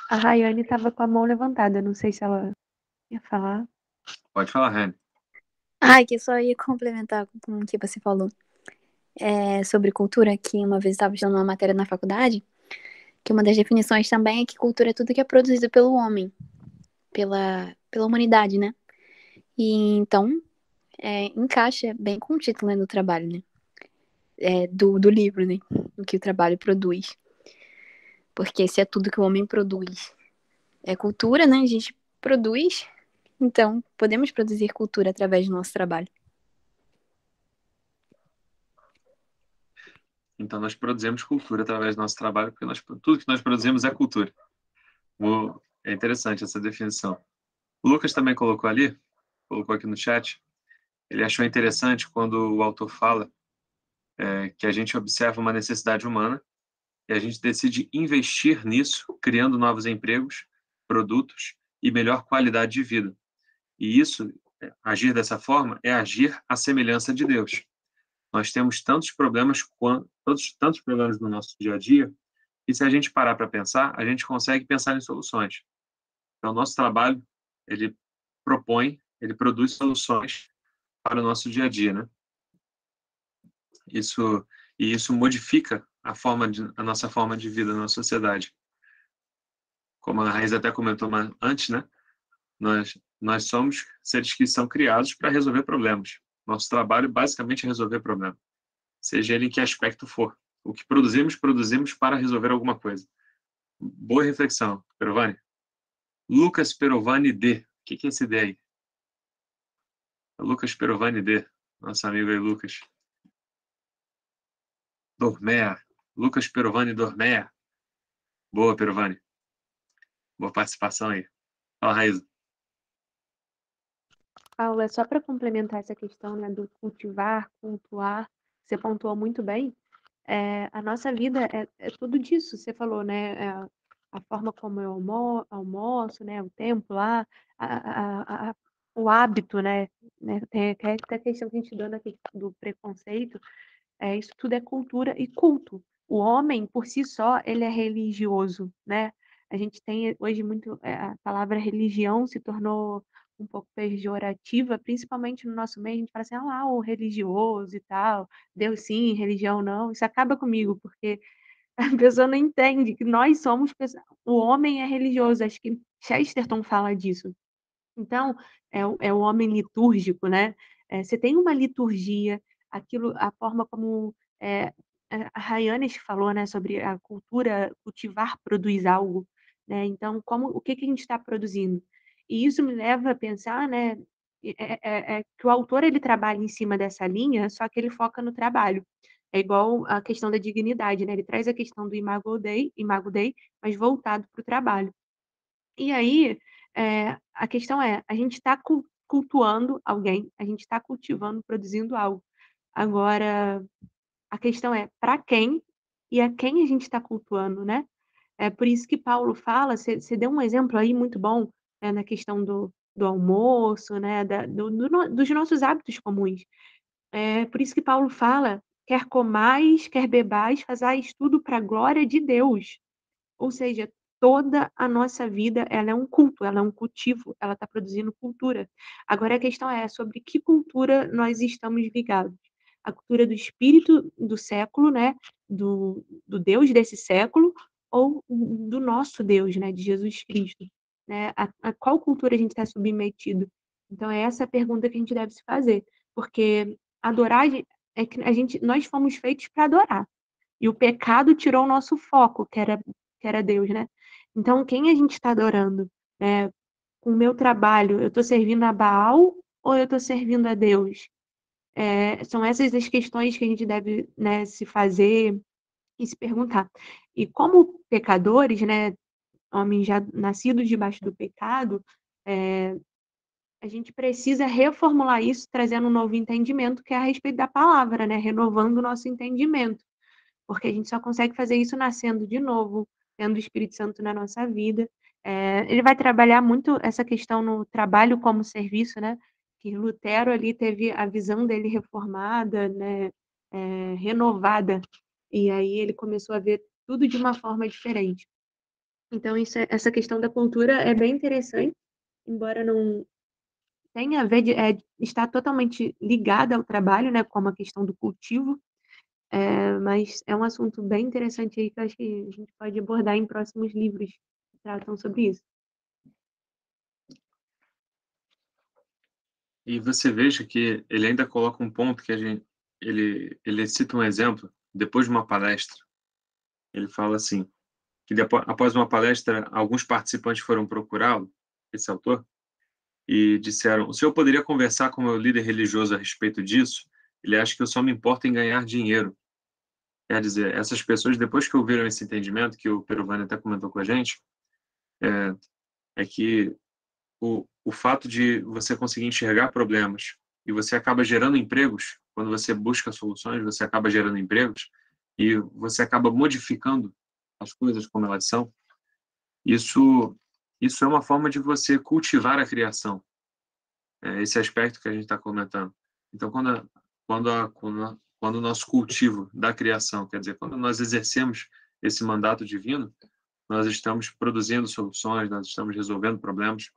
A Rayane estava com a mão levantada, não sei se ela ia falar. Pode falar, Rani. Que eu só ia complementar com o que você falou sobre cultura, que uma vez estava estudando uma matéria na faculdade, que uma das definições também é que cultura é tudo que é produzido pelo homem, pela humanidade, né? E então, encaixa bem com o título, né, do trabalho, né? Do livro, né? O que o trabalho produz. Porque se é tudo que o homem produz é cultura, né? A gente produz, então podemos produzir cultura através do nosso trabalho. Então, nós produzimos cultura através do nosso trabalho, porque tudo que nós produzimos é cultura. É interessante essa definição. O Lucas também colocou aqui no chat, ele achou interessante quando o autor fala que a gente observa uma necessidade humana e a gente decide investir nisso, criando novos empregos, produtos e melhor qualidade de vida. E isso, agir dessa forma, é agir à semelhança de Deus. Nós temos tantos problemas no nosso dia a dia, e se a gente parar para pensar, a gente consegue pensar em soluções. Então, o nosso trabalho, ele produz soluções para o nosso dia a dia, né? Isso modifica a nossa forma de vida na sociedade. Como a Raiz até comentou antes, né? Nós somos seres que são criados para resolver problemas. Nosso trabalho basicamente é resolver problema, seja ele em que aspecto for. O que produzimos para resolver alguma coisa. Boa reflexão, Perovani. Lucas Perovani D. O que é esse D aí? Lucas Perovani D. Nosso amigo aí, Lucas. Dormea. Lucas Perovani Dormea. Boa, Perovani. Boa participação aí. Fala, Raíza. Paula, só para complementar essa questão, né, do cultivar, cultuar, você pontuou muito bem. A nossa vida é tudo disso, você falou, né? A forma como eu almoço, né? O tempo lá, o hábito, né? Tem até a questão que a gente deu na questão do preconceito, isso tudo é cultura e culto. O homem, por si só, ele é religioso, né? A gente tem hoje muito, a palavra religião se tornou um pouco pejorativa, principalmente no nosso meio, a gente fala assim, ah lá, o religioso e tal, Deus sim, religião não. Isso acaba comigo, porque a pessoa não entende que nós somos, o homem é religioso, acho que Chesterton fala disso. Então, é o homem litúrgico, né? Você tem uma liturgia, aquilo, a forma como a Rayane falou, né, sobre a cultura, cultivar produz algo, né? Então, o que que a gente está produzindo? E isso me leva a pensar, né, que o autor ele trabalha em cima dessa linha, só que ele foca no trabalho. É igual a questão da dignidade, né? Ele traz a questão do Imago Dei, mas voltado para o trabalho. E aí, a questão é, a gente está cultuando alguém, a gente está cultivando, produzindo algo. Agora, a questão é para quem e a quem a gente está cultuando, né? É por isso que Paulo fala, você deu um exemplo aí muito bom, na questão do almoço, né? Dos nossos hábitos comuns. É por isso que Paulo fala, quer comais, quer bebais, fazais tudo para a glória de Deus. Ou seja, toda a nossa vida, ela é um culto, ela é um cultivo, ela está produzindo cultura. Agora a questão é sobre que cultura nós estamos ligados. A cultura do espírito do século, né, do Deus desse século, ou do nosso Deus, né, de Jesus Cristo, né? A qual cultura a gente está submetido? Então é essa a pergunta que a gente deve se fazer, porque adorar é que nós fomos feitos para adorar. E o pecado tirou o nosso foco, que era Deus, né? Então, quem a gente está adorando? Com o meu trabalho, eu estou servindo a Baal ou eu estou servindo a Deus? São essas as questões que a gente deve, né, se fazer e se perguntar. E como pecadores, né, homens já nascidos debaixo do pecado, a gente precisa reformular isso, trazendo um novo entendimento, que é a respeito da palavra, né, renovando o nosso entendimento. Porque a gente só consegue fazer isso nascendo de novo, tendo o Espírito Santo na nossa vida. Ele vai trabalhar muito essa questão no trabalho como serviço, né? Que Lutero ali teve a visão dele reformada, né? Renovada, e aí ele começou a ver tudo de uma forma diferente. Então, essa questão da cultura é bem interessante, embora não tenha a ver, está totalmente ligada ao trabalho, né? Como a questão do cultivo, mas é um assunto bem interessante aí que eu acho que a gente pode abordar em próximos livros que tratam sobre isso. E você veja que ele ainda coloca um ponto que ele cita um exemplo, depois de uma palestra. Ele fala assim, que após uma palestra, alguns participantes foram procurá-lo, esse autor, e disseram, o senhor poderia conversar com o meu líder religioso a respeito disso? Ele acha que eu só me importo em ganhar dinheiro. Quer dizer, essas pessoas, depois que ouviram esse entendimento, que o Peruvani até comentou com a gente, é que o fato de você conseguir enxergar problemas e você acaba gerando empregos, quando você busca soluções, você acaba gerando empregos e você acaba modificando as coisas como elas são, isso é uma forma de você cultivar a criação, esse aspecto que a gente está comentando. Então, quando o nosso cultivo da criação, quer dizer, quando nós exercemos esse mandato divino, nós estamos produzindo soluções, nós estamos resolvendo problemas,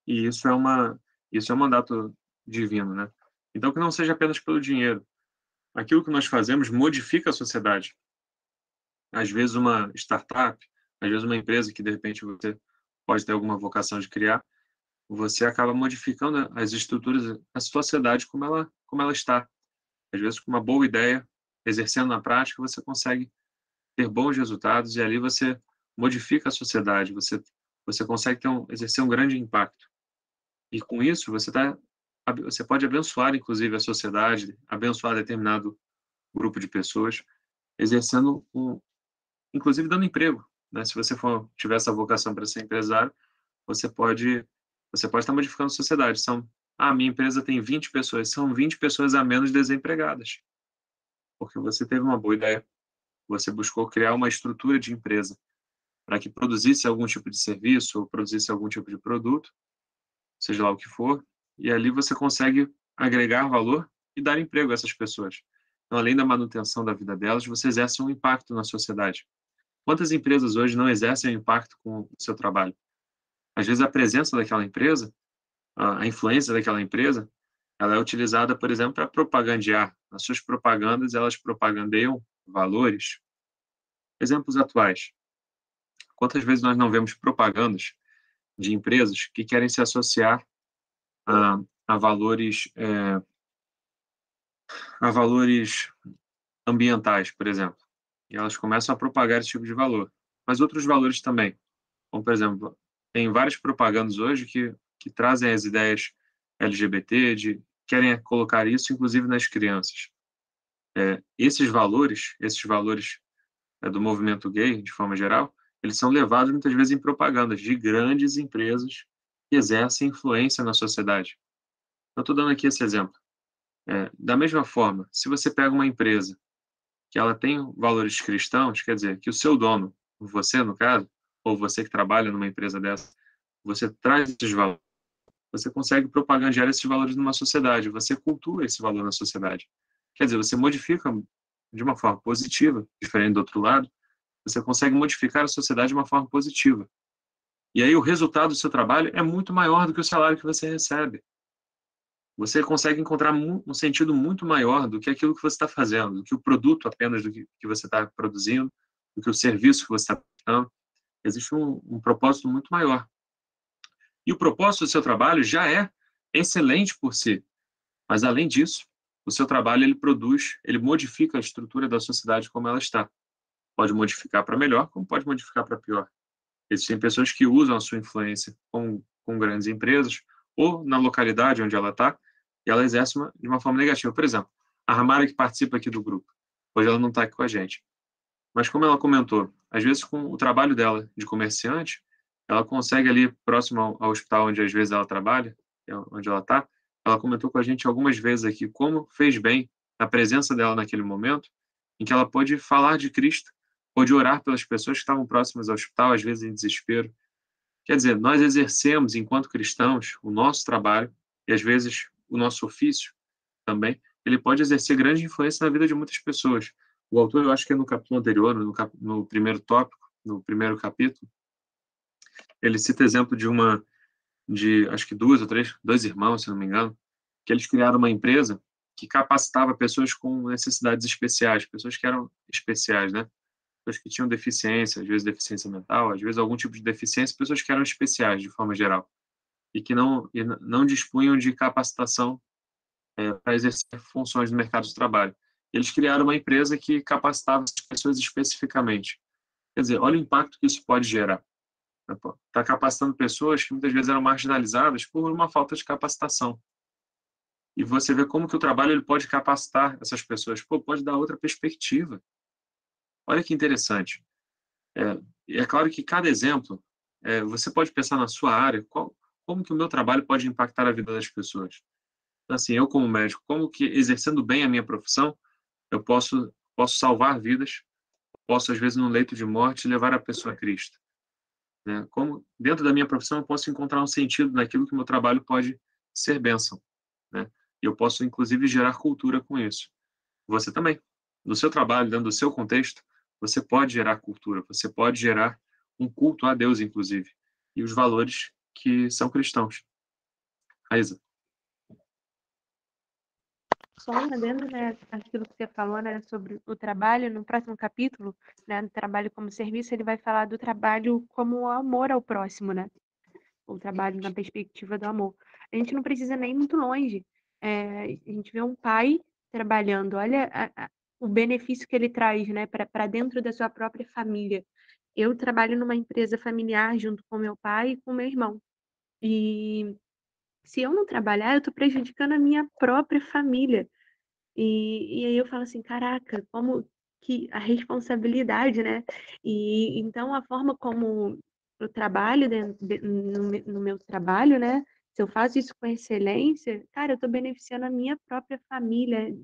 e isso é um mandato divino, né? Então, que não seja apenas pelo dinheiro. Aquilo que nós fazemos modifica a sociedade. Às vezes uma startup, às vezes uma empresa que de repente você pode ter alguma vocação de criar, você acaba modificando as estruturas, a sociedade como ela está. Às vezes com uma boa ideia, exercendo na prática, você consegue ter bons resultados e ali você modifica a sociedade, você consegue exercer um grande impacto. E com isso você pode abençoar inclusive a sociedade, abençoar determinado grupo de pessoas, exercendo inclusive dando emprego, né? Se você tiver essa vocação para ser empresário, você pode Você pode estar modificando a sociedade. Minha empresa tem 20 pessoas, são 20 pessoas a menos desempregadas. Porque você teve uma boa ideia, você buscou criar uma estrutura de empresa para que produzisse algum tipo de serviço ou produzisse algum tipo de produto, seja lá o que for, e ali você consegue agregar valor e dar emprego a essas pessoas. Então, além da manutenção da vida delas, você exerce um impacto na sociedade. Quantas empresas hoje não exercem um impacto com o seu trabalho? Às vezes a presença daquela empresa, a influência daquela empresa, ela é utilizada, por exemplo, para propagandear. Nas suas propagandas, elas propagandeiam valores. Exemplos atuais. Quantas vezes nós não vemos propagandas de empresas que querem se associar a valores ambientais, por exemplo. E elas começam a propagar esse tipo de valor. Mas outros valores também. Como, por exemplo, tem várias propagandas hoje que trazem as ideias LGBT, querem colocar isso, inclusive, nas crianças. Esses valores do movimento gay, de forma geral, eles são levados muitas vezes em propagandas de grandes empresas que exercem influência na sociedade. Eu estou dando aqui esse exemplo. Da mesma forma, se você pega uma empresa que ela tem valores cristãos, quer dizer, que o seu dono, você no caso, ou você que trabalha numa empresa dessa, você traz esses valores, você consegue propagandear esses valores numa sociedade, você cultua esse valor na sociedade. Quer dizer, você modifica de uma forma positiva, diferente do outro lado, você consegue modificar a sociedade de uma forma positiva. E aí o resultado do seu trabalho é muito maior do que o salário que você recebe. Você consegue encontrar um sentido muito maior do que aquilo que você está fazendo, do que o produto apenas do que você está produzindo, do que o serviço que você está prestando. Existe um propósito muito maior. E o propósito do seu trabalho já é excelente por si. Mas, além disso, o seu trabalho ele modifica a estrutura da sociedade como ela está. Pode modificar para melhor, como pode modificar para pior. Existem pessoas que usam a sua influência com grandes empresas ou na localidade onde ela está, e ela exerce de uma forma negativa. Por exemplo, a Ramara, que participa aqui do grupo, hoje ela não está aqui com a gente. Mas como ela comentou, às vezes com o trabalho dela de comerciante, ela consegue ali próximo ao hospital onde às vezes ela trabalha, onde ela está, ela comentou com a gente algumas vezes aqui como fez bem a presença dela naquele momento, em que ela pôde falar de Cristo, pôde orar pelas pessoas que estavam próximas ao hospital, às vezes em desespero. Quer dizer, nós exercemos, enquanto cristãos, o nosso trabalho, e às vezes o nosso ofício também, ele pode exercer grande influência na vida de muitas pessoas. O autor, eu acho que é no capítulo anterior, no primeiro tópico, no primeiro capítulo, ele cita exemplo de acho que dois irmãos, se não me engano, que eles criaram uma empresa que capacitava pessoas com necessidades especiais, pessoas que eram especiais, né? Pessoas que tinham deficiência, às vezes deficiência mental, às vezes algum tipo de deficiência, pessoas que eram especiais de forma geral e que não dispunham de capacitação para exercer funções no mercado de trabalho. Eles criaram uma empresa que capacitava as pessoas especificamente. Quer dizer, olha o impacto que isso pode gerar. Está capacitando pessoas que muitas vezes eram marginalizadas por uma falta de capacitação. E você vê como que o trabalho ele pode capacitar essas pessoas. Pode dar outra perspectiva. Olha que interessante. É claro que cada exemplo, você pode pensar na sua área, como que o meu trabalho pode impactar a vida das pessoas. Então, assim, eu como médico, como que exercendo bem a minha profissão, eu posso salvar vidas, posso às vezes no leito de morte levar a pessoa a Cristo. Né? Como dentro da minha profissão eu posso encontrar um sentido naquilo que o meu trabalho pode ser bênção. Né? E eu posso inclusive gerar cultura com isso. Você também. No seu trabalho, dentro do seu contexto, você pode gerar cultura, você pode gerar um culto a Deus, inclusive, e os valores que são cristãos. Raíza. Só um adendo, né, aquilo que você falou, né, sobre o trabalho, no próximo capítulo, né, do trabalho como serviço, ele vai falar do trabalho como amor ao próximo, né, o trabalho na perspectiva do amor. A gente não precisa nem ir muito longe. A gente vê um pai trabalhando, olha o benefício que ele traz, né, para dentro da sua própria família. Eu trabalho numa empresa familiar junto com meu pai e com meu irmão. E se eu não trabalhar, eu estou prejudicando a minha própria família. E aí eu falo assim, caraca, como que a responsabilidade, né? E então a forma como pro trabalho, no meu trabalho, né? Se eu faço isso com excelência, cara, eu estou beneficiando a minha própria família,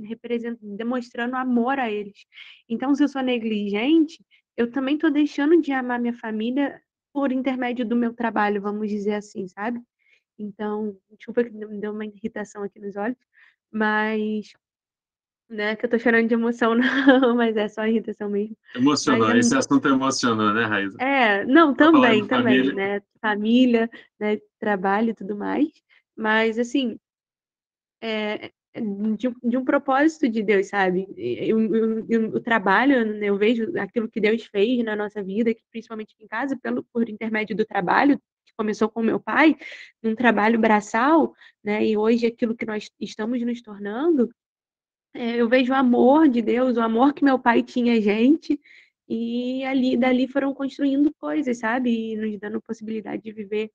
demonstrando amor a eles. Então, se eu sou negligente, eu também estou deixando de amar minha família por intermédio do meu trabalho, vamos dizer assim, sabe? Então, desculpa que me deu uma irritação aqui nos olhos, mas, né, que eu tô chorando de emoção, não, mas é só irritação mesmo. Mas Emocionou, esse assunto emocionou, né, Raíza? não, Pra falar de também, família. né? Família, né? Trabalho e tudo mais. Mas, assim, de um propósito de Deus, sabe? O trabalho, né, eu vejo aquilo que Deus fez na nossa vida, que principalmente aqui em casa, por intermédio do trabalho, que começou com meu pai, num trabalho braçal, né? E hoje aquilo que nós estamos nos tornando, eu vejo o amor de Deus, o amor que meu pai tinha a gente, e dali foram construindo coisas, sabe? E nos dando possibilidade de viver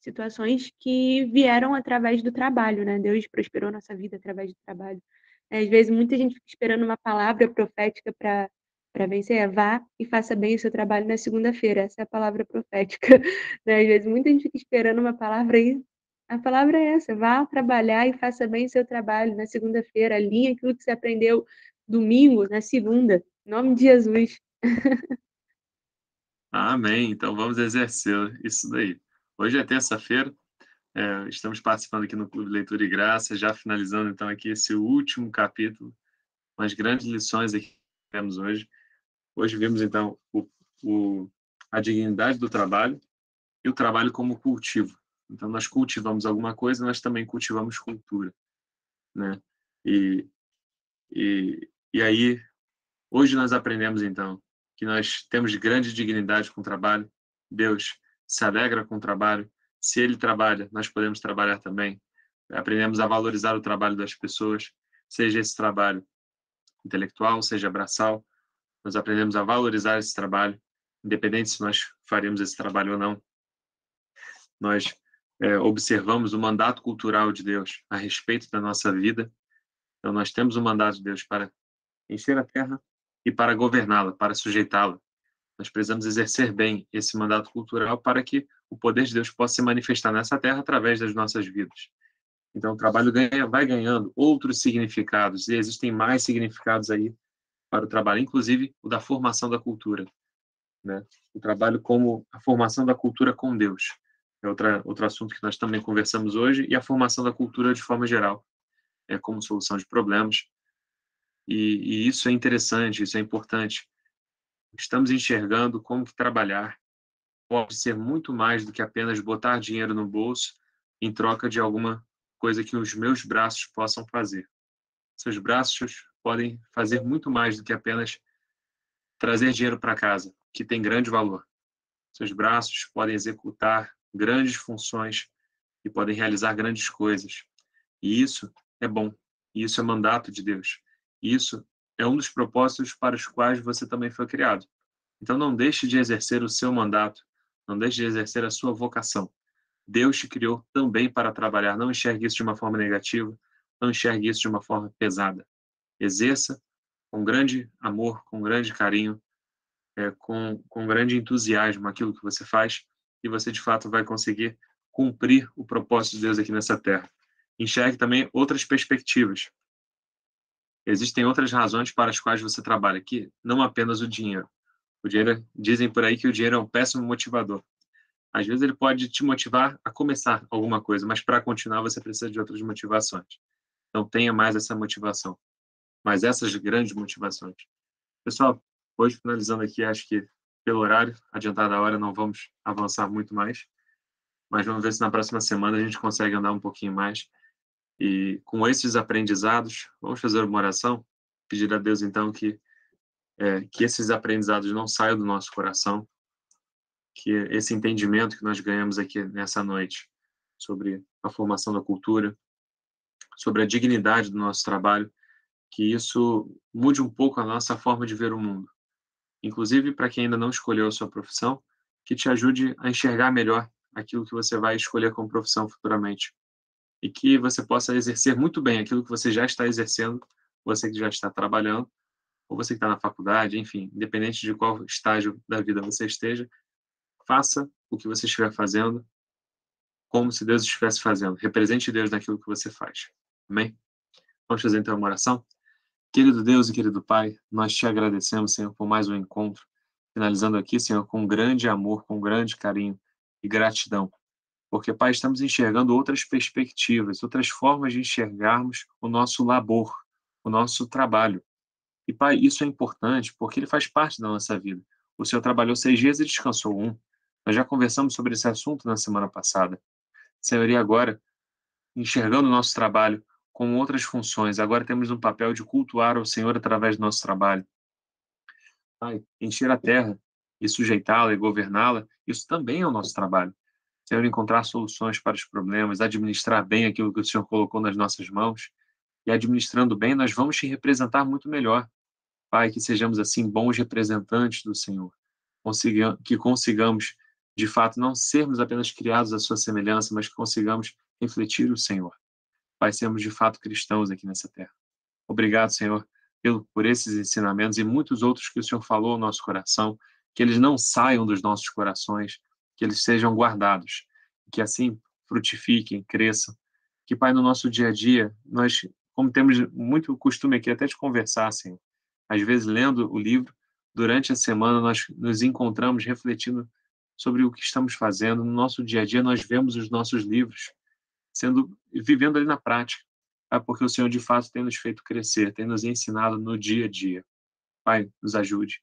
situações que vieram através do trabalho, né? Deus prosperou nossa vida através do trabalho. Às vezes, muita gente fica esperando uma palavra profética para vencer. Vá e faça bem o seu trabalho na segunda-feira. Essa é a palavra profética. Né? Às vezes, muita gente fica esperando uma palavra aí. A palavra é essa: vá trabalhar e faça bem o seu trabalho na segunda-feira. Alinhe aquilo que você aprendeu domingo, na segunda. Em nome de Jesus. Amém. Então vamos exercer isso daí. Hoje é terça-feira, estamos participando aqui no Clube Leitura e Graça, já finalizando então aqui esse último capítulo, umas grandes lições aqui que temos hoje. Hoje vimos então a dignidade do trabalho e o trabalho como cultivo. Então nós cultivamos alguma coisa, nós também cultivamos cultura, né? E, e aí, hoje nós aprendemos então que nós temos grande dignidade com o trabalho. Deus se alegra com o trabalho. Se Ele trabalha, nós podemos trabalhar também. Aprendemos a valorizar o trabalho das pessoas, seja esse trabalho intelectual, seja braçal. Nós aprendemos a valorizar esse trabalho, independente se nós faremos esse trabalho ou não. Nós observamos o mandato cultural de Deus a respeito da nossa vida. Então, nós temos o mandato de Deus para encher a terra e para governá-la, para sujeitá-la. Nós precisamos exercer bem esse mandato cultural para que o poder de Deus possa se manifestar nessa terra através das nossas vidas. Então, o trabalho vai ganhando outros significados, e existem mais significados aí para o trabalho, inclusive o da formação da cultura, né? O trabalho como a formação da cultura com Deus. É outro assunto que nós também conversamos hoje, e a formação da cultura de forma geral, como solução de problemas. E isso é interessante, isso é importante. Estamos enxergando como que trabalhar pode ser muito mais do que apenas botar dinheiro no bolso em troca de alguma coisa que os meus braços possam fazer. Seus braços podem fazer muito mais do que apenas trazer dinheiro para casa, que tem grande valor. Seus braços podem executar grandes funções e podem realizar grandes coisas. E isso é bom. E isso é mandato de Deus. E isso é um dos propósitos para os quais você também foi criado. Então não deixe de exercer o seu mandato, não deixe de exercer a sua vocação. Deus te criou também para trabalhar. Não enxergue isso de uma forma negativa, não enxergue isso de uma forma pesada. Exerça com grande amor, com grande carinho, com grande entusiasmo aquilo que você faz, e você de fato vai conseguir cumprir o propósito de Deus aqui nessa terra. Enxergue também outras perspectivas. Existem outras razões para as quais você trabalha aqui, não apenas o dinheiro. O dinheiro, dizem por aí que o dinheiro é um péssimo motivador. Às vezes ele pode te motivar a começar alguma coisa, mas para continuar você precisa de outras motivações. Então tenha mais essa motivação, mais essas grandes motivações. Pessoal, hoje finalizando aqui, acho que pelo horário, adiantada a hora, não vamos avançar muito mais, mas vamos ver se na próxima semana a gente consegue andar um pouquinho mais. E com esses aprendizados, vamos fazer uma oração, pedir a Deus então que esses aprendizados não saiam do nosso coração, que esse entendimento que nós ganhamos aqui nessa noite sobre a formação da cultura, sobre a dignidade do nosso trabalho, que isso mude um pouco a nossa forma de ver o mundo. Inclusive, para quem ainda não escolheu a sua profissão, que te ajude a enxergar melhor aquilo que você vai escolher como profissão futuramente. E que você possa exercer muito bem aquilo que você já está exercendo, você que já está trabalhando, ou você que está na faculdade, enfim, independente de qual estágio da vida você esteja, faça o que você estiver fazendo como se Deus estivesse fazendo. Represente Deus naquilo que você faz. Amém? Vamos fazer então uma oração? Querido Deus e querido Pai, nós te agradecemos, Senhor, por mais um encontro. Finalizando aqui, Senhor, com grande amor, com grande carinho e gratidão. Porque, Pai, estamos enxergando outras perspectivas, outras formas de enxergarmos o nosso labor, o nosso trabalho. E, Pai, isso é importante porque ele faz parte da nossa vida. O Senhor trabalhou 6 dias e descansou 1. Nós já conversamos sobre esse assunto na semana passada. Senhor, e agora, enxergando o nosso trabalho com outras funções, agora temos um papel de cultuar o Senhor através do nosso trabalho. Pai, encher a terra e sujeitá-la e governá-la, isso também é o nosso trabalho. Senhor, encontrar soluções para os problemas, administrar bem aquilo que o Senhor colocou nas nossas mãos, e administrando bem, nós vamos te representar muito melhor. Pai, que sejamos assim bons representantes do Senhor, que consigamos, de fato, não sermos apenas criados à sua semelhança, mas que consigamos refletir o Senhor. Pai, sermos de fato cristãos aqui nessa terra. Obrigado, Senhor, por esses ensinamentos e muitos outros que o Senhor falou ao nosso coração, que eles não saiam dos nossos corações, que eles sejam guardados, que assim frutifiquem, cresçam. Que, Pai, no nosso dia a dia, nós, como temos muito costume aqui até de conversar, Senhor, às vezes lendo o livro, durante a semana nós nos encontramos refletindo sobre o que estamos fazendo. No nosso dia a dia nós vemos os nossos livros vivendo ali na prática. Porque o Senhor de fato tem nos feito crescer, tem nos ensinado no dia a dia. Pai, nos ajude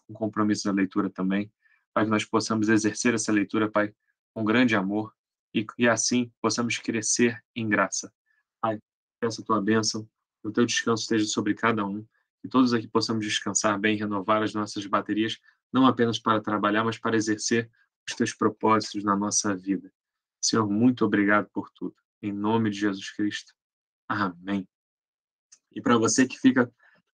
com compromisso na leitura também, para que nós possamos exercer essa leitura, Pai, com grande amor e assim possamos crescer em graça. Pai, peço a tua bênção, que o teu descanso esteja sobre cada um, que todos aqui possamos descansar bem, renovar as nossas baterias, não apenas para trabalhar, mas para exercer os teus propósitos na nossa vida. Senhor, muito obrigado por tudo. Em nome de Jesus Cristo. Amém. E para você que fica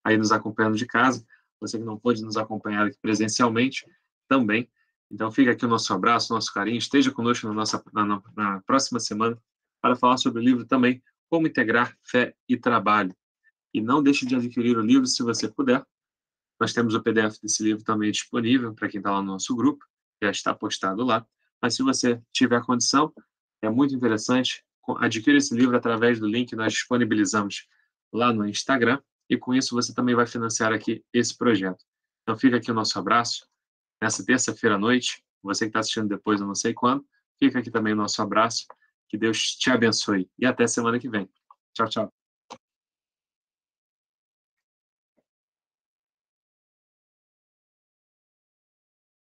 aí nos acompanhando de casa, você que não pôde nos acompanhar aqui presencialmente, também. Então fica aqui o nosso abraço, nosso carinho. Esteja conosco na próxima semana para falar sobre o livro também, Como Integrar Fé e Trabalho. E não deixe de adquirir o livro se você puder. Nós temos o PDF desse livro também disponível para quem está lá no nosso grupo, já está postado lá. Mas se você tiver condição, é muito interessante, adquira esse livro através do link que nós disponibilizamos lá no Instagram, e com isso você também vai financiar aqui esse projeto. Então fica aqui o nosso abraço, nessa terça-feira à noite, você que está assistindo depois, eu não sei quando, fica aqui também o nosso abraço, que Deus te abençoe, e até semana que vem. Tchau, tchau.